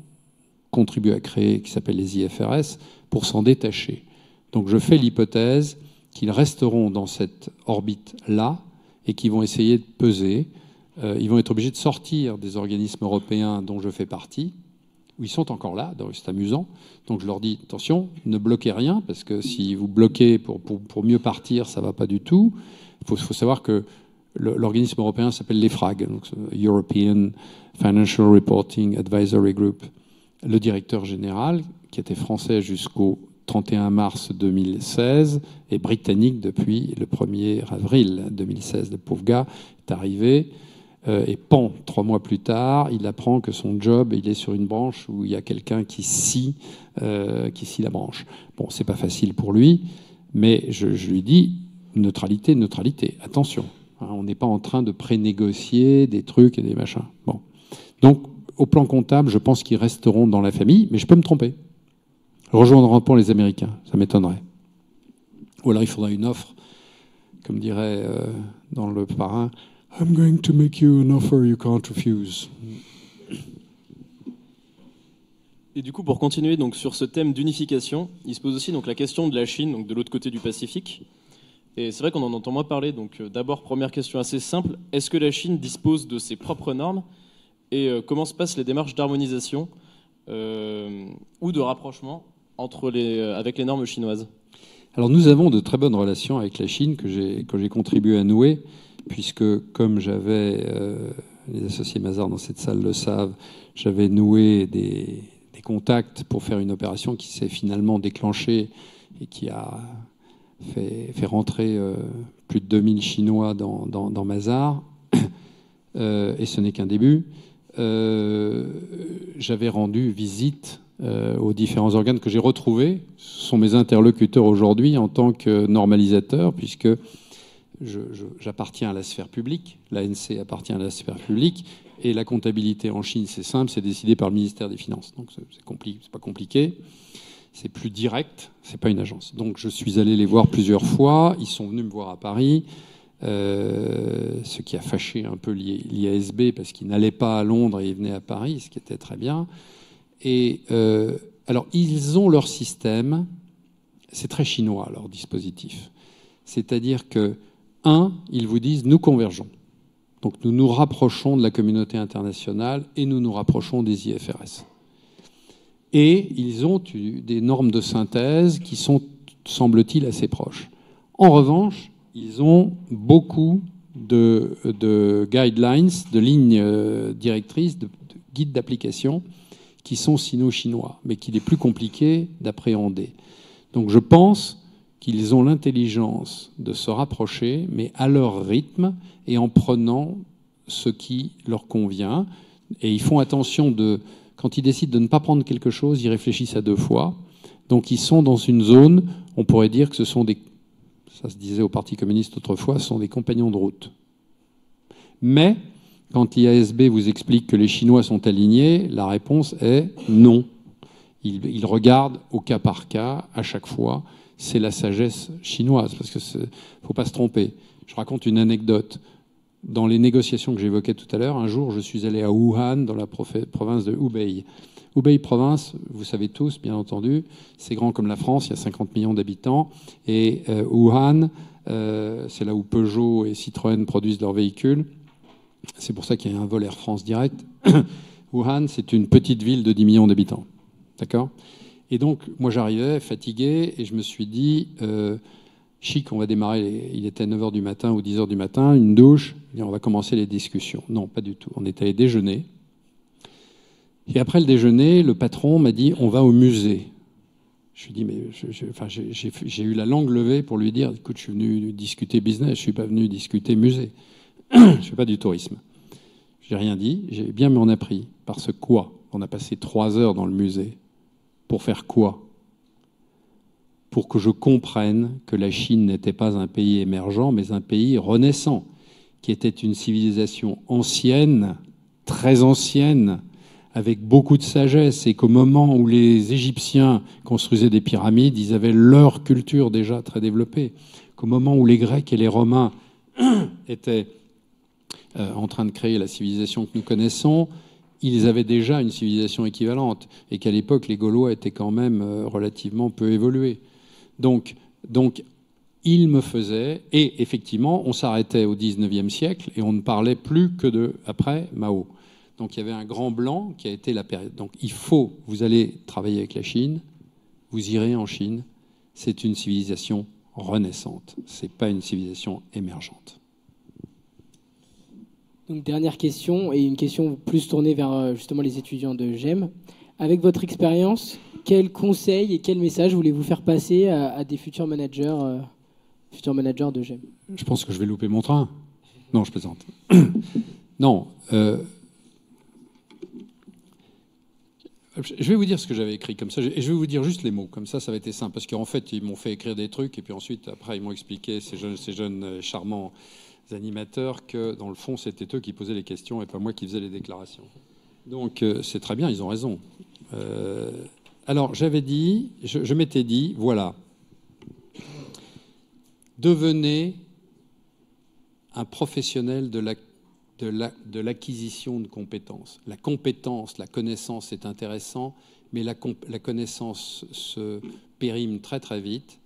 contribué à créer, qui s'appelle les IFRS, pour s'en détacher. Donc je fais l'hypothèse qu'ils resteront dans cette orbite-là et qu'ils vont essayer de peser. Ils vont être obligés de sortir des organismes européens dont je fais partie, où ils sont encore là, donc c'est amusant. Donc je leur dis, attention, ne bloquez rien, parce que si vous bloquez pour mieux partir, ça ne va pas du tout. Il faut savoir que l'organisme européen s'appelle l'EFRAG, donc European Financial Reporting Advisory Group. Le directeur général, qui était français jusqu'au 31 mars 2016, est britannique depuis le 1er avril 2016. Le pauvre gars est arrivé, et 3 mois plus tard, il apprend que son job, il est sur une branche où il y a quelqu'un qui scie la branche. Bon, c'est pas facile pour lui, mais je lui dis, neutralité, attention. Hein, on n'est pas en train de pré-négocier des trucs et des machins. Bon. Donc, au plan comptable, je pense qu'ils resteront dans la famille, mais je peux me tromper. Ils rejoindront pas les Américains, ça m'étonnerait. Ou alors il faudra une offre, comme dirait dans Le Parrain, I'm going to make you an offer you can't refuse. Et du coup, pour continuer donc sur ce thème d'unification, il se pose aussi donc la question de la Chine, donc de l'autre côté du Pacifique. Et c'est vrai qu'on en entend moins parler. Donc d'abord, première question assez simple, est-ce que la Chine dispose de ses propres normes? Et comment se passent les démarches d'harmonisation ou de rapprochement avec les normes chinoises? Alors nous avons de très bonnes relations avec la Chine que j'ai contribué à nouer, puisque comme j'avais, les associés Mazars dans cette salle le savent, j'avais noué des contacts pour faire une opération qui s'est finalement déclenchée et qui a fait rentrer plus de 2000 Chinois dans Mazars, et ce n'est qu'un début. J'avais rendu visite aux différents organes que j'ai retrouvés. Ce sont mes interlocuteurs aujourd'hui en tant que normalisateur, puisque j'appartiens à la sphère publique, l'ANC appartient à la sphère publique, et la comptabilité en Chine, c'est simple, c'est décidé par le ministère des Finances. Donc c'est pas compliqué, c'est plus direct, c'est pas une agence. Donc je suis allé les voir plusieurs fois, ils sont venus me voir à Paris, ce qui a fâché un peu l'IASB parce qu'ils n'allaient pas à Londres et ils venaient à Paris, ce qui était très bien. Et alors ils ont leur système, c'est très chinois leur dispositif. C'est-à-dire que, ils vous disent nous convergeons. Donc nous nous rapprochons de la communauté internationale et nous nous rapprochons des IFRS. Et ils ont des normes de synthèse qui sont, semble-t-il, assez proches. En revanche, ils ont beaucoup de guidelines, de lignes directrices, de guides d'application qui sont sino-chinois, mais qu'il est plus compliqué d'appréhender. Donc je pense qu'ils ont l'intelligence de se rapprocher, mais à leur rythme et en prenant ce qui leur convient. Et ils font attention quand ils décident de ne pas prendre quelque chose, ils réfléchissent à 2 fois. Donc ils sont dans une zone, on pourrait dire que ce sont des, ça se disait au Parti communiste autrefois, ce sont des compagnons de route. Mais quand l'IASB vous explique que les Chinois sont alignés, la réponse est non. Ils regardent au cas par cas, à chaque fois. C'est la sagesse chinoise, parce que faut pas se tromper. Je raconte une anecdote. Dans les négociations que j'évoquais tout à l'heure, un jour, je suis allé à Wuhan, dans la province de Hubei. Hubei province, vous savez tous, bien entendu, c'est grand comme la France, il y a 50 millions d'habitants. Et Wuhan, c'est là où Peugeot et Citroën produisent leurs véhicules. C'est pour ça qu'il y a un vol Air France direct. Wuhan, c'est une petite ville de 10 millions d'habitants. D'accord ? Et donc, moi, j'arrivais fatigué et je me suis dit, chic, on va démarrer, il était 9h du matin ou 10h du matin, une douche, et on va commencer les discussions. Non, pas du tout. On est allé déjeuner. Et après le déjeuner, le patron m'a dit, on va au musée. Je lui ai dit, mais j'ai eu la langue levée pour lui dire, écoute, je suis venu discuter business, je ne suis pas venu discuter musée. Je ne fais pas du tourisme. Je n'ai rien dit, j'ai bien m'en appris. Parce que quoi ? On a passé 3 heures dans le musée. Pour faire quoi ? Pour que je comprenne que la Chine n'était pas un pays émergent, mais un pays renaissant, qui était une civilisation ancienne, très ancienne, avec beaucoup de sagesse, et qu'au moment où les Égyptiens construisaient des pyramides, ils avaient leur culture déjà très développée, qu'au moment où les Grecs et les Romains étaient en train de créer la civilisation que nous connaissons, ils avaient déjà une civilisation équivalente, et qu'à l'époque, les Gaulois étaient quand même relativement peu évolués. Donc, il me faisait, et effectivement, on s'arrêtait au 19e siècle, et on ne parlait plus que de après Mao. Donc il y avait un grand blanc qui a été la période. Donc vous allez travailler avec la Chine, vous irez en Chine, c'est une civilisation renaissante, c'est pas une civilisation émergente. Donc dernière question, et une question plus tournée vers justement les étudiants de GEM. Avec votre expérience, quels conseils et quels messages voulez-vous faire passer à des futurs managers de GEM ? Je pense que je vais louper mon train. Non, je plaisante. Non. Je vais vous dire ce que j'avais écrit comme ça, et je vais vous dire juste les mots, comme ça va être simple, parce qu'en fait, ils m'ont fait écrire des trucs, et puis ensuite, après, ils m'ont expliqué, ces jeunes charmants animateurs, que dans le fond, c'était eux qui posaient les questions, et pas moi qui faisais les déclarations. Donc, c'est très bien, ils ont raison. Alors, j'avais dit, je m'étais dit, voilà, devenez un professionnel de l'acquisition de compétences. La compétence, la connaissance, c'est intéressant, mais la connaissance se périme très très vite.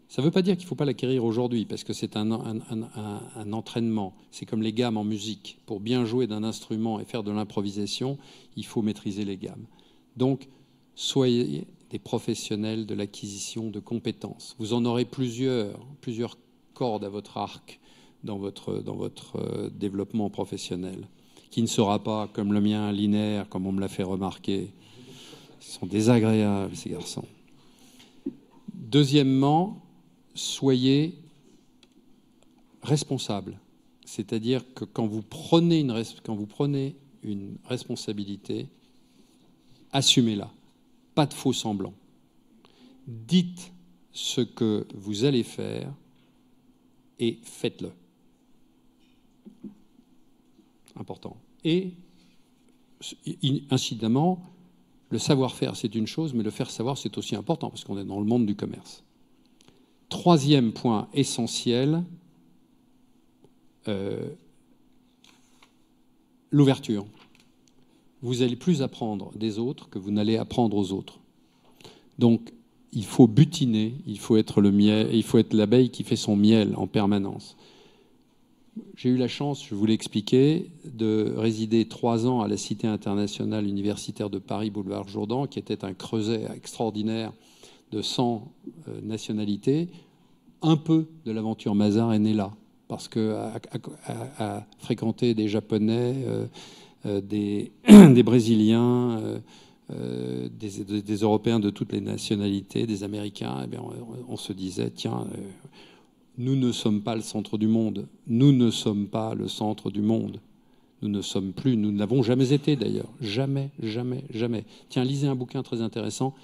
Ça ne veut pas dire qu'il ne faut pas l'acquérir aujourd'hui, parce que c'est un entraînement. C'est comme les gammes en musique. Pour bien jouer d'un instrument et faire de l'improvisation, il faut maîtriser les gammes. Donc, soyez des professionnels de l'acquisition de compétences. Vous en aurez plusieurs cordes à votre arc dans votre développement professionnel, qui ne sera pas comme le mien linéaire, comme on me l'a fait remarquer. Ils sont désagréables, ces garçons. Deuxièmement, soyez responsables. C'est-à-dire que quand vous prenez une responsabilité, assumez-la. Pas de faux semblants. Dites ce que vous allez faire et faites-le. Important. Et, incidemment, le savoir-faire, c'est une chose, mais le faire savoir, c'est aussi important, parce qu'on est dans le monde du commerce. Troisième point essentiel, l'ouverture. Vous allez plus apprendre des autres que vous n'allez apprendre aux autres. Donc, il faut butiner, il faut être l'abeille qui fait son miel en permanence. J'ai eu la chance, je vous l'ai expliqué, de résider 3 ans à la Cité internationale universitaire de Paris, boulevard Jourdan, qui était un creuset extraordinaire de 100 nationalités. Un peu de l'aventure Mazars est née là, parce qu'à fréquenter des Japonais, des Brésiliens, des Européens de toutes les nationalités, des Américains, eh bien, on se disait, tiens, nous ne sommes pas le centre du monde. Nous ne sommes pas le centre du monde. Nous ne sommes plus, nous ne l'avons jamais été d'ailleurs. Jamais, jamais, jamais. Tiens, lisez un bouquin très intéressant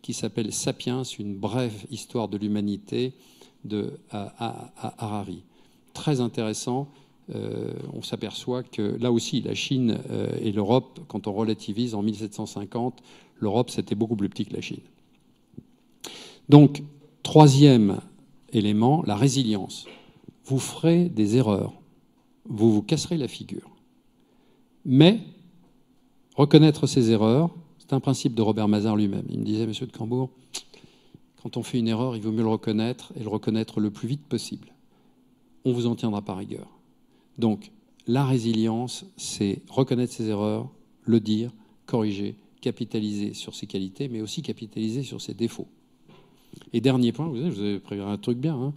qui s'appelle Sapiens, une brève histoire de l'humanité de Harari. Très intéressant. On s'aperçoit que là aussi, la Chine et l'Europe, quand on relativise en 1750, l'Europe c'était beaucoup plus petit que la Chine. Donc, troisième élément, la résilience. Vous ferez des erreurs, vous vous casserez la figure. Mais reconnaître ses erreurs, c'est un principe de Robert Mazars lui-même. Il me disait, Monsieur de Cambourg, quand on fait une erreur, il vaut mieux le reconnaître et le reconnaître le plus vite possible. On vous en tiendra par rigueur. Donc, la résilience, c'est reconnaître ses erreurs, le dire, corriger, capitaliser sur ses qualités, mais aussi capitaliser sur ses défauts. Et dernier point, vous avez prévu un truc bien, hein,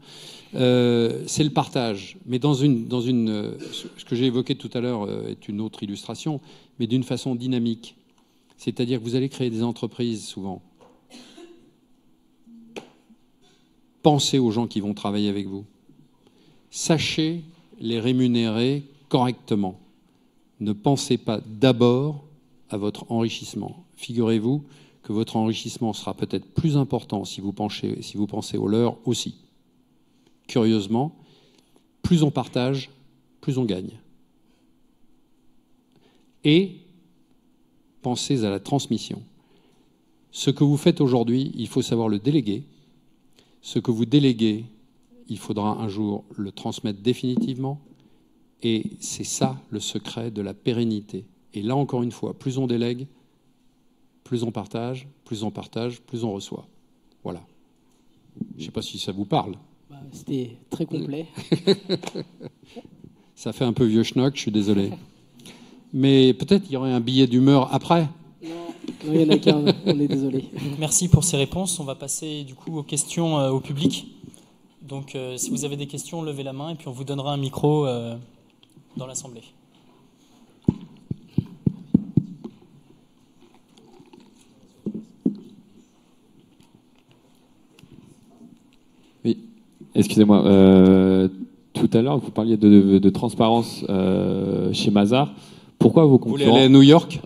c'est le partage. Mais ce que j'ai évoqué tout à l'heure est une autre illustration, mais d'une façon dynamique. C'est-à-dire que vous allez créer des entreprises souvent. Pensez aux gens qui vont travailler avec vous. Sachez les rémunérer correctement. Ne pensez pas d'abord à votre enrichissement. Figurez-vous que votre enrichissement sera peut-être plus important si vous pensez au leur aussi. Curieusement, plus on partage, plus on gagne. Et pensez à la transmission. Ce que vous faites aujourd'hui, il faut savoir le déléguer. Ce que vous déléguez, il faudra un jour le transmettre définitivement. Et c'est ça le secret de la pérennité. Et là, encore une fois, plus on délègue, plus on partage, plus on reçoit. Voilà. Je ne sais pas si ça vous parle. C'était très complet. Ça fait un peu vieux schnock, je suis désolé. Mais peut-être il y aurait un billet d'humeur après. Non, il n'y en a qu'un, on est désolé. Merci pour ces réponses. On va passer du coup aux questions au public. Donc si vous avez des questions, levez la main et puis on vous donnera un micro dans l'Assemblée. Oui, excusez-moi. Tout à l'heure, vous parliez de transparence chez Mazars. Pourquoi vos concurrents... Vous voulez aller à New York?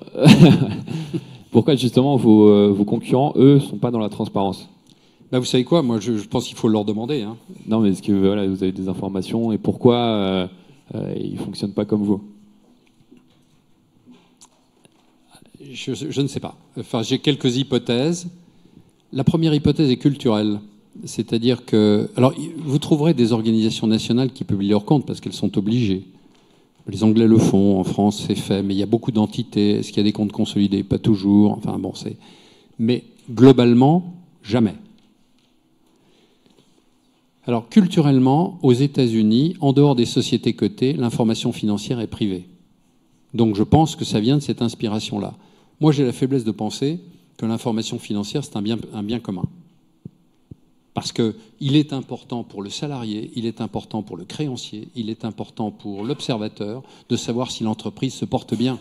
Pourquoi justement vos concurrents, eux, ne sont pas dans la transparence? Vous savez quoi? Moi, je pense qu'il faut leur demander. Hein. Non, mais est-ce que voilà, vous avez des informations et pourquoi ils ne fonctionnent pas comme vous? Je ne sais pas. Enfin, j'ai quelques hypothèses. La première hypothèse est culturelle. C'est-à-dire que... Alors, vous trouverez des organisations nationales qui publient leurs comptes parce qu'elles sont obligées. Les Anglais le font, en France c'est fait, mais il y a beaucoup d'entités. Est-ce qu'il y a des comptes consolidés? Pas toujours. Enfin bon, c'est... Mais globalement, jamais. Alors, culturellement, aux États-Unis, en dehors des sociétés cotées, l'information financière est privée. Donc je pense que ça vient de cette inspiration-là. Moi, j'ai la faiblesse de penser que l'information financière, c'est un bien commun. Parce qu'il est important pour le salarié, il est important pour le créancier, il est important pour l'observateur de savoir si l'entreprise se porte bien.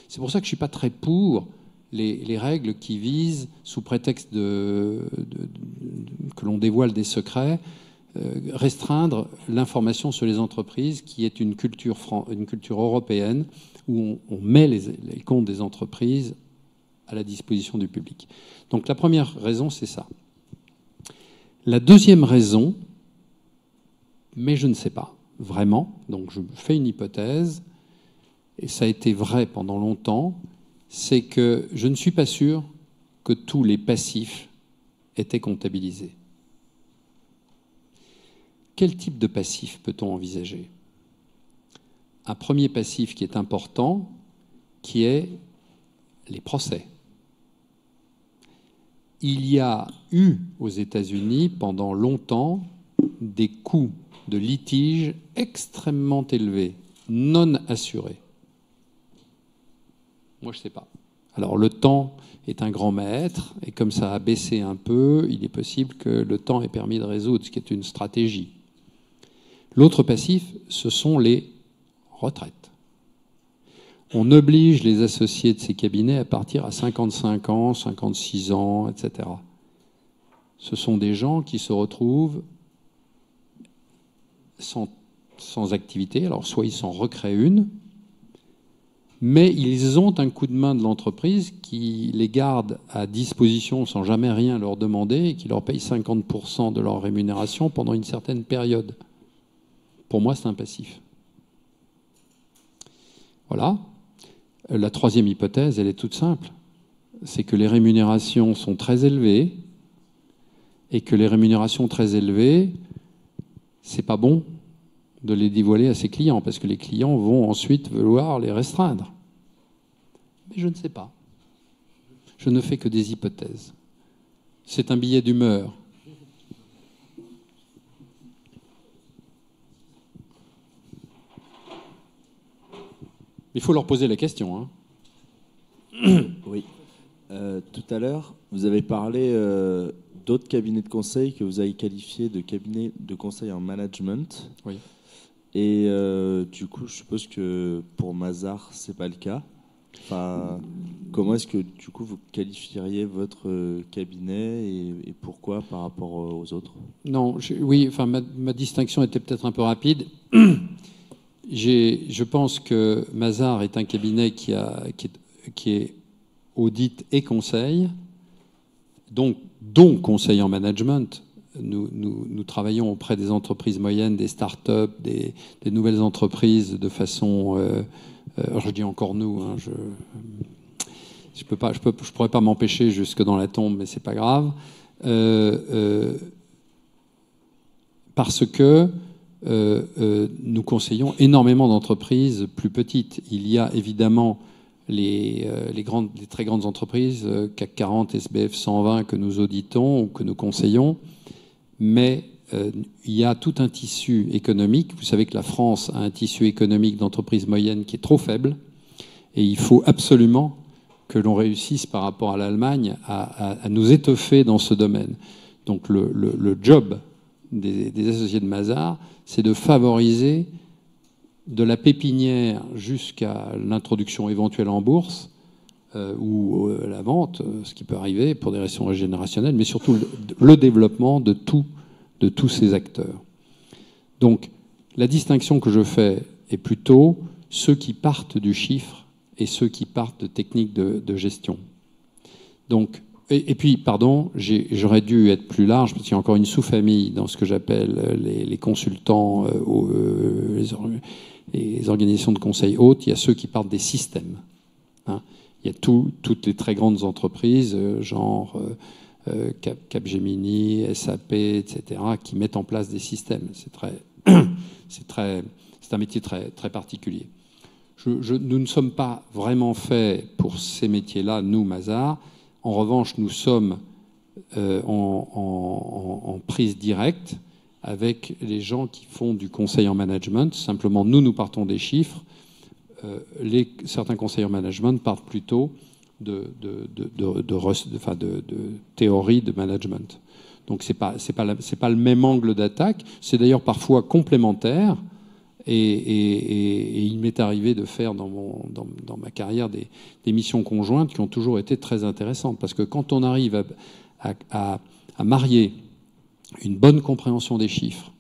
C'est pour ça que je ne suis pas très pour les règles qui visent, sous prétexte que l'on dévoile des secrets, restreindre l'information sur les entreprises, qui est une culture européenne où on met les comptes des entreprises à la disposition du public. Donc la première raison, c'est ça. La deuxième raison, mais je ne sais pas vraiment, donc je fais une hypothèse, et ça a été vrai pendant longtemps, c'est que je ne suis pas sûr que tous les passifs étaient comptabilisés. Quel type de passif peut-on envisager? Un premier passif qui est important, qui est les procès. Il y a eu aux États-Unis pendant longtemps des coûts de litige extrêmement élevés, non assurés. Moi, je ne sais pas. Alors, le temps est un grand maître, et comme ça a baissé un peu, il est possible que le temps ait permis de résoudre, ce qui est une stratégie. L'autre passif, ce sont les retraites. On oblige les associés de ces cabinets à partir à 55 ans, 56 ans, etc. Ce sont des gens qui se retrouvent sans sans activité. Alors soit ils s'en recréent une, mais ils ont un coup de main de l'entreprise qui les garde à disposition sans jamais rien leur demander et qui leur paye 50% de leur rémunération pendant une certaine période. Pour moi, c'est un passif. Voilà. La troisième hypothèse, elle est toute simple. C'est que les rémunérations sont très élevées et que les rémunérations très élevées, c'est pas bon de les dévoiler à ses clients parce que les clients vont ensuite vouloir les restreindre. Mais je ne sais pas. Je ne fais que des hypothèses. C'est un billet d'humeur. Il faut leur poser la question. Hein. Oui. Tout à l'heure, vous avez parlé d'autres cabinets de conseil que vous avez qualifiés de cabinets de conseil en management. Oui. Et du coup, je suppose que pour Mazars, c'est pas le cas. Enfin, comment est-ce que du coup vous qualifieriez votre cabinet et pourquoi par rapport aux autres? Non, oui. Enfin, ma distinction était peut-être un peu rapide. Je pense que Mazars est un cabinet qui est audit et conseil, donc dont conseil en management. Nous travaillons auprès des entreprises moyennes, des start-up, des nouvelles entreprises de façon... alors je dis encore nous, hein, je pourrais pas m'empêcher jusque dans la tombe, mais c'est pas grave. Parce que nous conseillons énormément d'entreprises plus petites. Il y a évidemment les très grandes entreprises, CAC 40, SBF 120, que nous auditons ou que nous conseillons, mais il y a tout un tissu économique. Vous savez que la France a un tissu économique d'entreprises moyennes qui est trop faible, et il faut absolument que l'on réussisse par rapport à l'Allemagne à nous étoffer dans ce domaine. Donc le job des associés de Mazars, c'est de favoriser de la pépinière jusqu'à l'introduction éventuelle en bourse ou la vente, ce qui peut arriver pour des raisons générationnelles, mais surtout le développement de tous ces acteurs. Donc la distinction que je fais est plutôt ceux qui partent du chiffre et ceux qui partent de techniques de gestion. Donc, et puis, pardon, j'aurais dû être plus large, parce qu'il y a encore une sous-famille dans ce que j'appelle les consultants, les organisations de conseil hautes. Il y a ceux qui partent des systèmes. Hein. Il y a toutes les très grandes entreprises, genre Capgemini, SAP, etc., qui mettent en place des systèmes. C'est un métier très, très particulier. Nous ne sommes pas vraiment faits pour ces métiers-là, nous, Mazars. En revanche, nous sommes en prise directe avec les gens qui font du conseil en management. Simplement, nous partons des chiffres. Certains conseillers en management partent plutôt de théorie de management. Donc, c'est pas le même angle d'attaque. C'est d'ailleurs parfois complémentaire. Et il m'est arrivé de faire dans ma carrière des missions conjointes qui ont toujours été très intéressantes. Parce que quand on arrive à marier une bonne compréhension des chiffres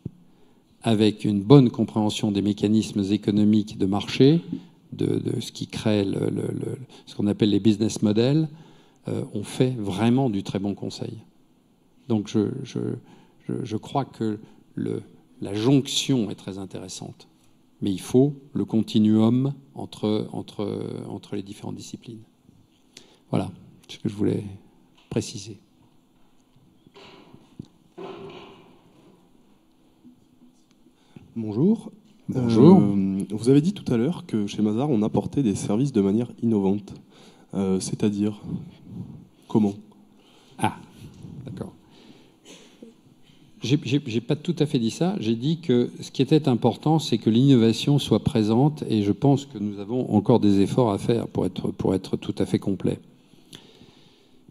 avec une bonne compréhension des mécanismes économiques de marché, de ce qui crée ce qu'on appelle les business models, on fait vraiment du très bon conseil. Donc je crois que la jonction est très intéressante. Mais il faut le continuum entre les différentes disciplines. Voilà ce que je voulais préciser. Bonjour. Bonjour. Vous avez dit tout à l'heure que chez Mazars, on apportait des services de manière innovante. C'est-à-dire, comment? Ah, d'accord. J'ai pas tout à fait dit ça. J'ai dit que ce qui était important, c'est que l'innovation soit présente, et je pense que nous avons encore des efforts à faire pour être tout à fait complet.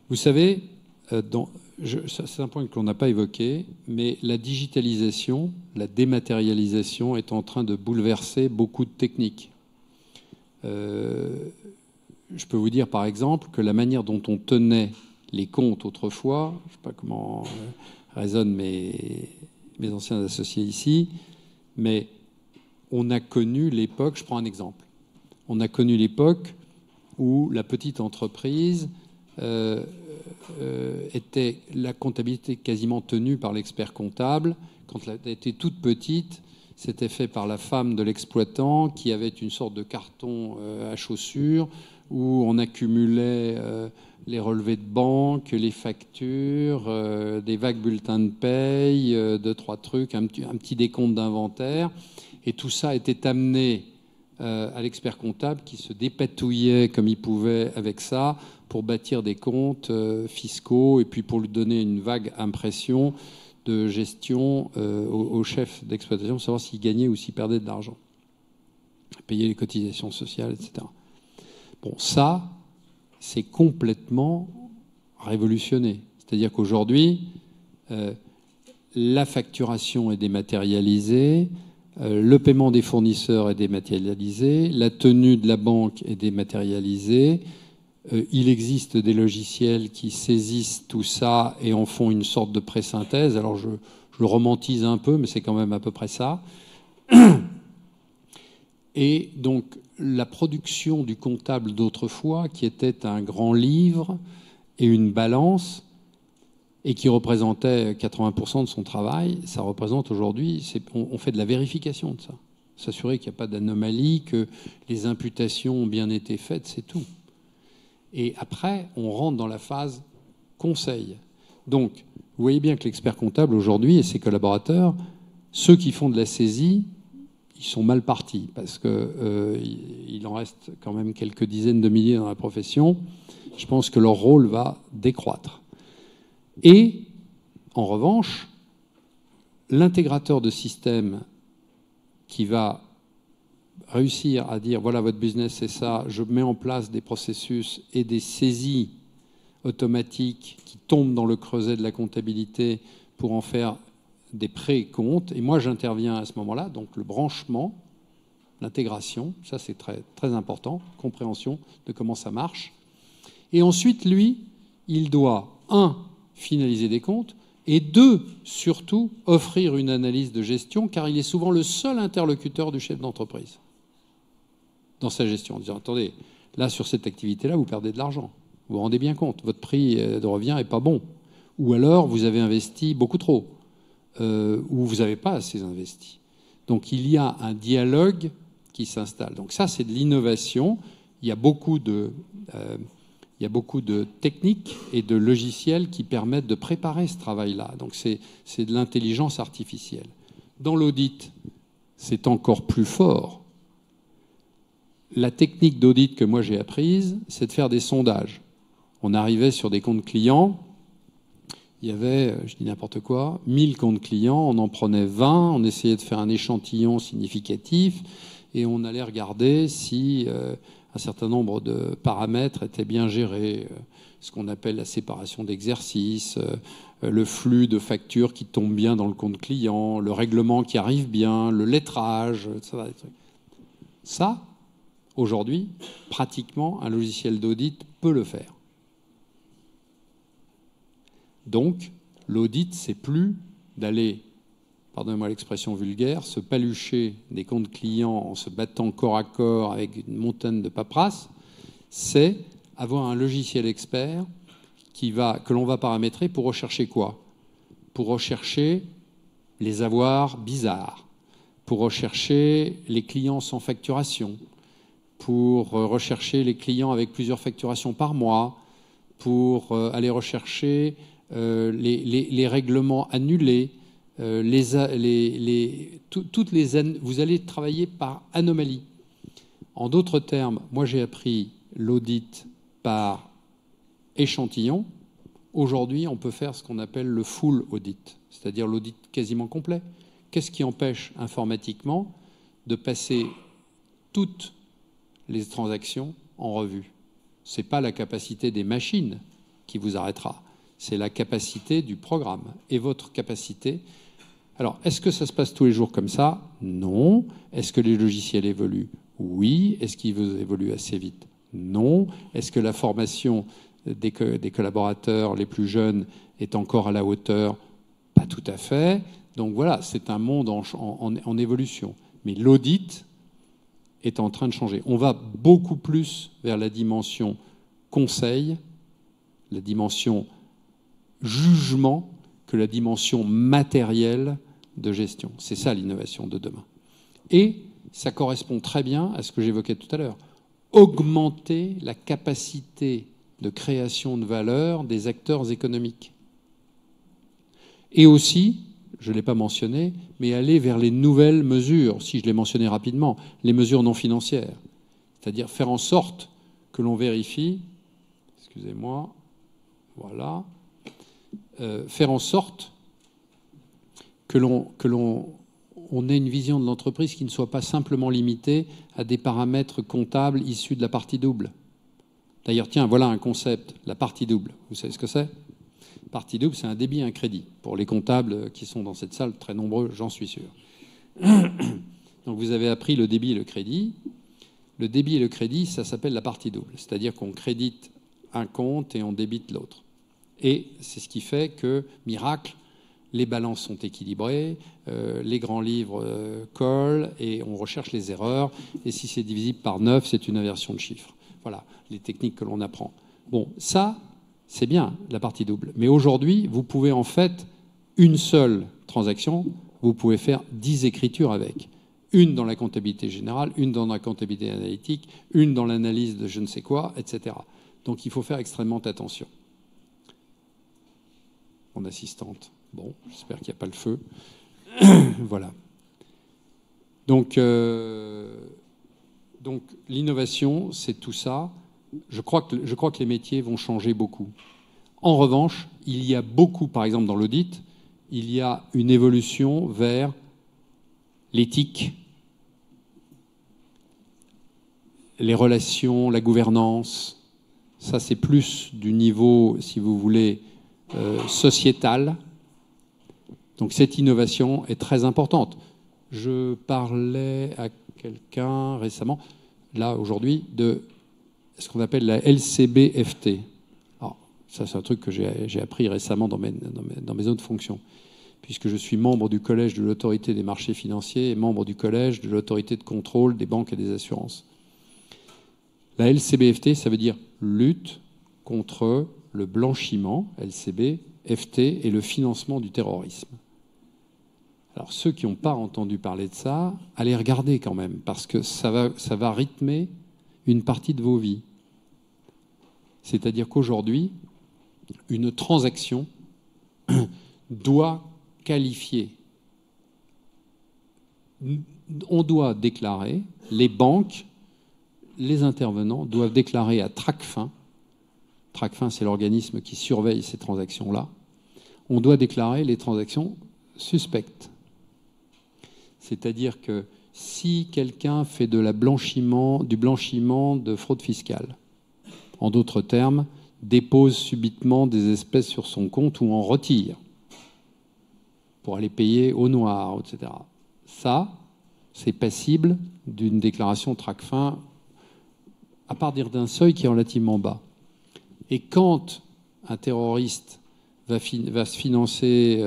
Vous savez, c'est un point que l'on n'a pas évoqué, mais la digitalisation, la dématérialisation est en train de bouleverser beaucoup de techniques. Je peux vous dire par exemple que la manière dont on tenait les comptes autrefois, je ne sais pas comment raisonnent mes anciens associés ici, mais on a connu l'époque, je prends un exemple, on a connu l'époque où la petite entreprise était la comptabilité quasiment tenue par l'expert comptable. Quand elle était toute petite, c'était fait par la femme de l'exploitant qui avait une sorte de carton à chaussures où on accumulait les relevés de banque, les factures, des vagues bulletins de paye, 2-3 trucs, un petit décompte d'inventaire. Et tout ça était amené à l'expert comptable qui se dépatouillait comme il pouvait avec ça pour bâtir des comptes fiscaux et puis pour lui donner une vague impression de gestion au chef d'exploitation pour savoir s'il gagnait ou s'il perdait de l'argent. Payer les cotisations sociales, etc. Bon, ça, c'est complètement révolutionné. C'est-à-dire qu'aujourd'hui, la facturation est dématérialisée, le paiement des fournisseurs est dématérialisé, la tenue de la banque est dématérialisée. Il existe des logiciels qui saisissent tout ça et en font une sorte de présynthèse. Alors je le romantise un peu, mais c'est quand même à peu près ça. Et donc la production du comptable d'autrefois, qui était un grand livre et une balance, et qui représentait 80% de son travail, ça représente aujourd'hui, on fait de la vérification de ça. S'assurer qu'il n'y a pas d'anomalie, que les imputations ont bien été faites, c'est tout. Et après, on rentre dans la phase conseil. Donc, vous voyez bien que l'expert comptable aujourd'hui et ses collaborateurs, ceux qui font de la saisie, ils sont mal partis parce qu'il en reste quand même quelques dizaines de milliers dans la profession. Je pense que leur rôle va décroître. Et, en revanche, l'intégrateur de système qui va réussir à dire, voilà, votre business, c'est ça, je mets en place des processus et des saisies automatiques qui tombent dans le creuset de la comptabilité pour en faire des pré-comptes. Et moi, j'interviens à ce moment-là, donc le branchement, l'intégration, ça c'est très, très important, compréhension de comment ça marche. Et ensuite, lui, il doit, finaliser des comptes, et 2, surtout, offrir une analyse de gestion, car il est souvent le seul interlocuteur du chef d'entreprise dans sa gestion, en disant, attendez, là, sur cette activité-là, vous perdez de l'argent. Vous vous rendez bien compte, votre prix de revient n'est pas bon. Ou alors, vous avez investi beaucoup trop, ou vous n'avez pas assez investi. Donc, il y a un dialogue qui s'installe. Donc ça, c'est de l'innovation. Il y a beaucoup de techniques et de logiciels qui permettent de préparer ce travail-là. Donc c'est de l'intelligence artificielle. Dans l'audit, c'est encore plus fort. La technique d'audit que moi j'ai apprise, c'est de faire des sondages. On arrivait sur des comptes clients, il y avait, je dis n'importe quoi, 1000 comptes clients, on en prenait 20, on essayait de faire un échantillon significatif et on allait regarder si un certain nombre de paramètres étaient bien gérés, ce qu'on appelle la séparation d'exercices, le flux de factures qui tombe bien dans le compte client, le règlement qui arrive bien, le lettrage, etc. Ça, aujourd'hui, pratiquement, un logiciel d'audit peut le faire. Donc, l'audit, c'est plus d'aller, pardonnez-moi l'expression vulgaire, se palucher des comptes clients en se battant corps à corps avec une montagne de paperasse, c'est avoir un logiciel expert que l'on va paramétrer pour rechercher quoi? Pour rechercher les avoirs bizarres, pour rechercher les clients sans facturation, pour rechercher les clients avec plusieurs facturations par mois, pour aller rechercher les règlements annulés, vous allez travailler par anomalie. En d'autres termes, moi j'ai appris l'audit par échantillon. Aujourd'hui, on peut faire ce qu'on appelle le full audit, c'est-à-dire l'audit quasiment complet. Qu'est-ce qui empêche informatiquement de passer toutes les transactions en revue? Ce n'est pas la capacité des machines qui vous arrêtera, c'est la capacité du programme et votre capacité. Alors, est-ce que ça se passe tous les jours comme ça? Non. Est-ce que les logiciels évoluent? Oui. Est-ce qu'ils évoluent assez vite? Non. Est-ce que la formation des collaborateurs les plus jeunes est encore à la hauteur? Pas tout à fait. Donc voilà, c'est un monde en évolution. Mais l'audit est en train de changer. On va beaucoup plus vers la dimension conseil, la dimension jugement, que la dimension matérielle de gestion. C'est ça l'innovation de demain. Et ça correspond très bien à ce que j'évoquais tout à l'heure. Augmenter la capacité de création de valeur des acteurs économiques. Et aussi, je ne l'ai pas mentionné, mais aller vers les nouvelles mesures, si je l'ai mentionné rapidement, les mesures non financières. C'est-à-dire faire en sorte que l'on vérifie, excusez-moi, voilà, faire en sorte que l'on ait une vision de l'entreprise qui ne soit pas simplement limitée à des paramètres comptables issus de la partie double. D'ailleurs, tiens, voilà un concept, la partie double. Vous savez ce que c'est ? Partie double, c'est un débit et un crédit. Pour les comptables qui sont dans cette salle, très nombreux, j'en suis sûr. Donc vous avez appris le débit et le crédit. Le débit et le crédit, ça s'appelle la partie double. C'est-à-dire qu'on crédite un compte et on débite l'autre. Et c'est ce qui fait que, miracle, les balances sont équilibrées, les grands livres collent et on recherche les erreurs. Et si c'est divisible par 9, c'est une inversion de chiffres. Voilà les techniques que l'on apprend. Bon, ça, c'est bien, la partie double. Mais aujourd'hui, vous pouvez en fait, une seule transaction, vous pouvez faire 10 écritures avec. Une dans la comptabilité générale, une dans la comptabilité analytique, une dans l'analyse de je ne sais quoi, etc. Donc il faut faire extrêmement attention. Mon assistante. Bon, j'espère qu'il n'y a pas le feu. Voilà. Donc l'innovation, c'est tout ça. Je crois que les métiers vont changer beaucoup. En revanche, il y a beaucoup, par exemple dans l'audit, il y a une évolution vers l'éthique, les relations, la gouvernance. Ça, c'est plus du niveau, si vous voulez, sociétal. Donc cette innovation est très importante. Je parlais à quelqu'un récemment, là aujourd'hui, de ce qu'on appelle la LCB-FT. Alors, ça, c'est un truc que j'ai appris récemment dans mes autres fonctions, puisque je suis membre du collège de l'autorité des marchés financiers et membre du collège de l'autorité de contrôle des banques et des assurances. La LCB-FT, ça veut dire lutte contre le blanchiment, LCB, FT, et le financement du terrorisme. Alors ceux qui n'ont pas entendu parler de ça, allez regarder quand même, parce que ça va rythmer une partie de vos vies. C'est-à-dire qu'aujourd'hui, une transaction doit qualifier. On doit déclarer, les banques, les intervenants doivent déclarer à Tracfin, Tracfin c'est l'organisme qui surveille ces transactions-là, on doit déclarer les transactions suspectes. C'est-à-dire que si quelqu'un fait du blanchiment de fraude fiscale, en d'autres termes, dépose subitement des espèces sur son compte ou en retire pour aller payer au noir, etc. Ça, c'est passible d'une déclaration Tracfin à partir d'un seuil qui est relativement bas. Et quand un terroriste va se financer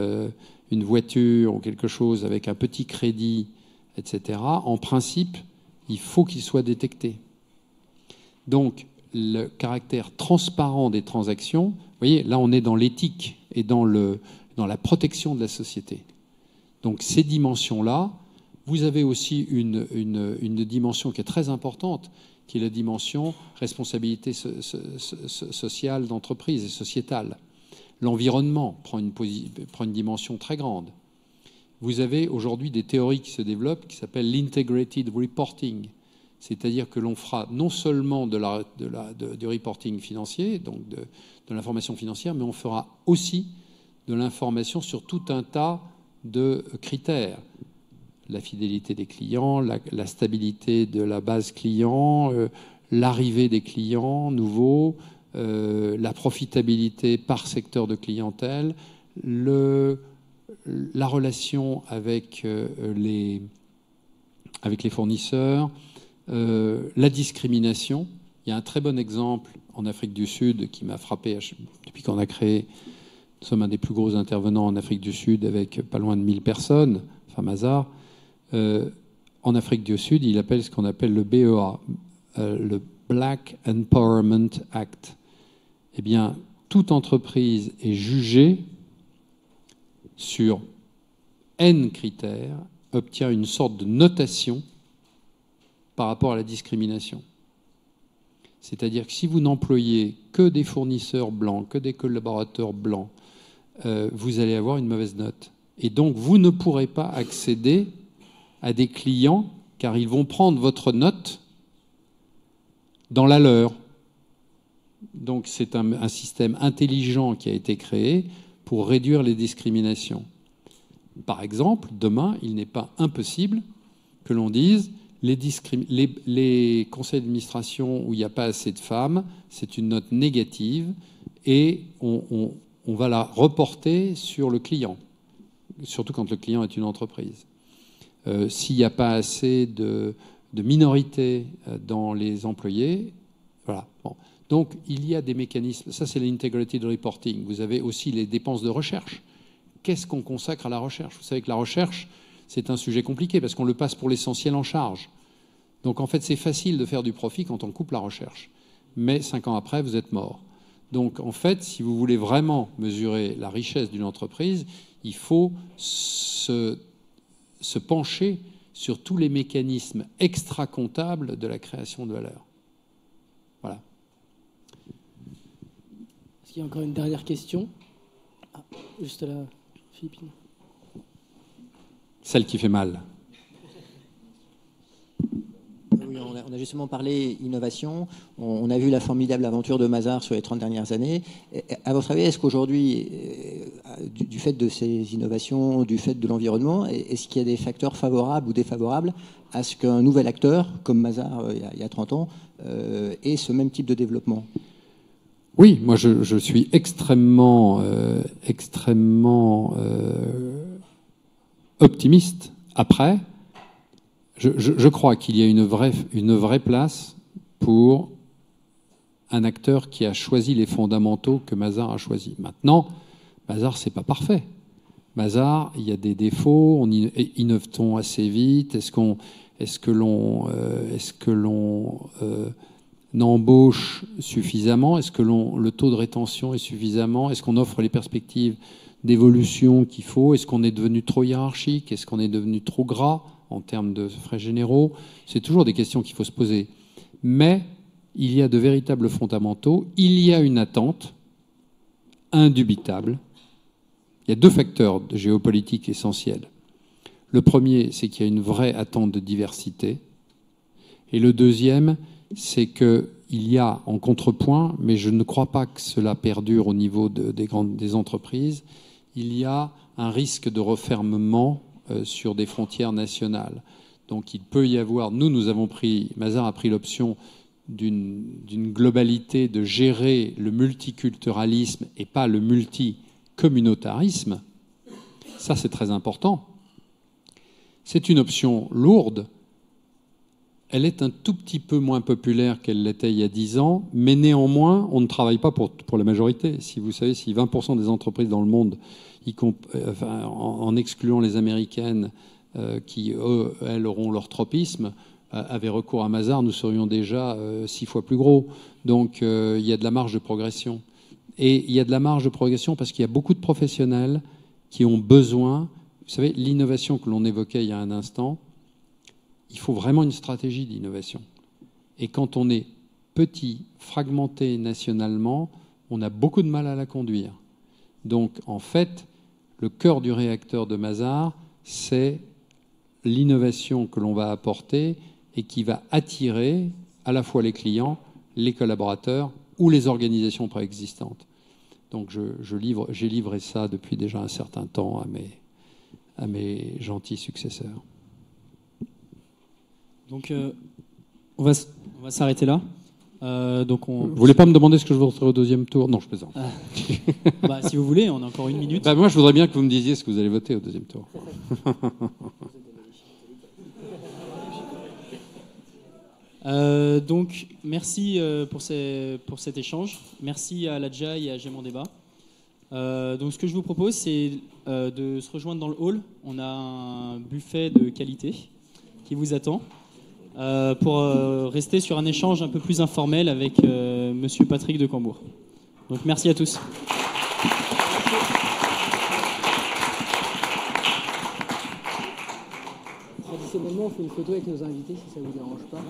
une voiture ou quelque chose avec un petit crédit, etc., en principe, il faut qu'il soit détecté. Donc, le caractère transparent des transactions, vous voyez, là, on est dans l'éthique et dans la protection de la société. Donc, ces dimensions-là, vous avez aussi une dimension qui est très importante, qui est la dimension responsabilité sociale d'entreprise et sociétale. L'environnement prend une dimension très grande. Vous avez aujourd'hui des théories qui se développent qui s'appellent l'integrated reporting, c'est-à-dire que l'on fera non seulement du reporting financier, donc de l'information financière, mais on fera aussi de l'information sur tout un tas de critères. La fidélité des clients, la stabilité de la base client, l'arrivée des clients nouveaux, la profitabilité par secteur de clientèle, la relation avec les fournisseurs, la discrimination. Il y a un très bon exemple en Afrique du Sud qui m'a frappé depuis qu'on a créé. Nous sommes un des plus gros intervenants en Afrique du Sud avec pas loin de 1000 personnes, enfin Mazars. en Afrique du Sud, il appelle ce qu'on appelle le BEA, le Black Empowerment Act. Eh bien, toute entreprise est jugée sur N critères, obtient une sorte de notation par rapport à la discrimination. C'est-à-dire que si vous n'employez que des fournisseurs blancs, que des collaborateurs blancs, vous allez avoir une mauvaise note. Et donc, vous ne pourrez pas accéder à des clients, car ils vont prendre votre note dans la leur. Donc, c'est un système intelligent qui a été créé pour réduire les discriminations. Par exemple, demain, il n'est pas impossible que l'on dise les conseils d'administration où il n'y a pas assez de femmes, c'est une note négative et on va la reporter sur le client, surtout quand le client est une entreprise. S'il n'y a pas assez de minorités dans les employés, voilà. Bon. Donc, il y a des mécanismes. Ça, c'est l'integrated reporting. Vous avez aussi les dépenses de recherche. Qu'est-ce qu'on consacre à la recherche? Vous savez que la recherche, c'est un sujet compliqué parce qu'on le passe pour l'essentiel en charge. Donc, en fait, c'est facile de faire du profit quand on coupe la recherche. Mais 5 ans après, vous êtes mort. Donc, en fait, si vous voulez vraiment mesurer la richesse d'une entreprise, il faut se pencher sur tous les mécanismes extra-comptables de la création de valeur. Voilà. Est-ce qu'il y a encore une dernière question? Juste là, Philippine. Celle qui fait mal. Oui, on a justement parlé innovation. On a vu la formidable aventure de Mazars sur les 30 dernières années. À votre avis, est-ce qu'aujourd'hui, du fait de ces innovations, du fait de l'environnement, est-ce qu'il y a des facteurs favorables ou défavorables à ce qu'un nouvel acteur, comme Mazars il y a 30 ans, ait ce même type de développement? Oui, moi je suis extrêmement optimiste. Après, je crois qu'il y a une vraie place pour un acteur qui a choisi les fondamentaux que Mazars a choisis. Maintenant, Mazars, c'est pas parfait. Mazars, il y a des défauts. Innove-t-on assez vite? Est-ce que l'on embauche suffisamment? Est-ce que le taux de rétention est suffisamment? Est-ce qu'on offre les perspectives d'évolution qu'il faut? Est-ce qu'on est devenu trop hiérarchique? Est-ce qu'on est devenu trop gras en termes de frais généraux? C'est toujours des questions qu'il faut se poser. Mais il y a de véritables fondamentaux. Il y a une attente indubitable. Il y a 2 facteurs géopolitiques essentiels. Le premier, c'est qu'il y a une vraie attente de diversité. Et le deuxième, c'est qu'il y a en contrepoint, mais je ne crois pas que cela perdure au niveau des entreprises, il y a un risque de refermement sur des frontières nationales. Donc il peut y avoir, Mazars a pris l'option d'une globalité de gérer le multiculturalisme et pas le multicommunautarisme. Ça, c'est très important. C'est une option lourde. Elle est un tout petit peu moins populaire qu'elle l'était il y a 10 ans, mais néanmoins, on ne travaille pas pour la majorité. Si vous savez, si 20% des entreprises dans le monde, en excluant les américaines qui, elles, auront leur tropisme, avaient recours à Mazars, nous serions déjà 6 fois plus gros. Donc, il y a de la marge de progression. Et il y a de la marge de progression parce qu'il y a beaucoup de professionnels qui ont besoin... Vous savez, l'innovation que l'on évoquait il y a un instant, il faut vraiment une stratégie d'innovation. Et quand on est petit, fragmenté nationalement, on a beaucoup de mal à la conduire. Donc, en fait, le cœur du réacteur de Mazars, c'est l'innovation que l'on va apporter et qui va attirer à la fois les clients, les collaborateurs ou les organisations préexistantes. Donc, j'ai livré ça depuis déjà un certain temps à mes gentils successeurs. Donc, on va s'arrêter là. Vous voulez pas me demander ce que je voterai au 2e tour? Non, je plaisante. Si vous voulez, on a encore 1 minute. Moi, je voudrais bien que vous me disiez ce que vous allez voter au 2e tour. Donc, merci pour cet échange. Merci à l'Adja et à J'ai mon débat. Donc, ce que je vous propose, c'est de se rejoindre dans le hall. On a un buffet de qualité. qui vous attend pour rester sur un échange un peu plus informel avec Monsieur Patrick de Cambourg. Donc merci à tous. Traditionnellement, on fait une photo avec nos invités, si ça vous dérange pas.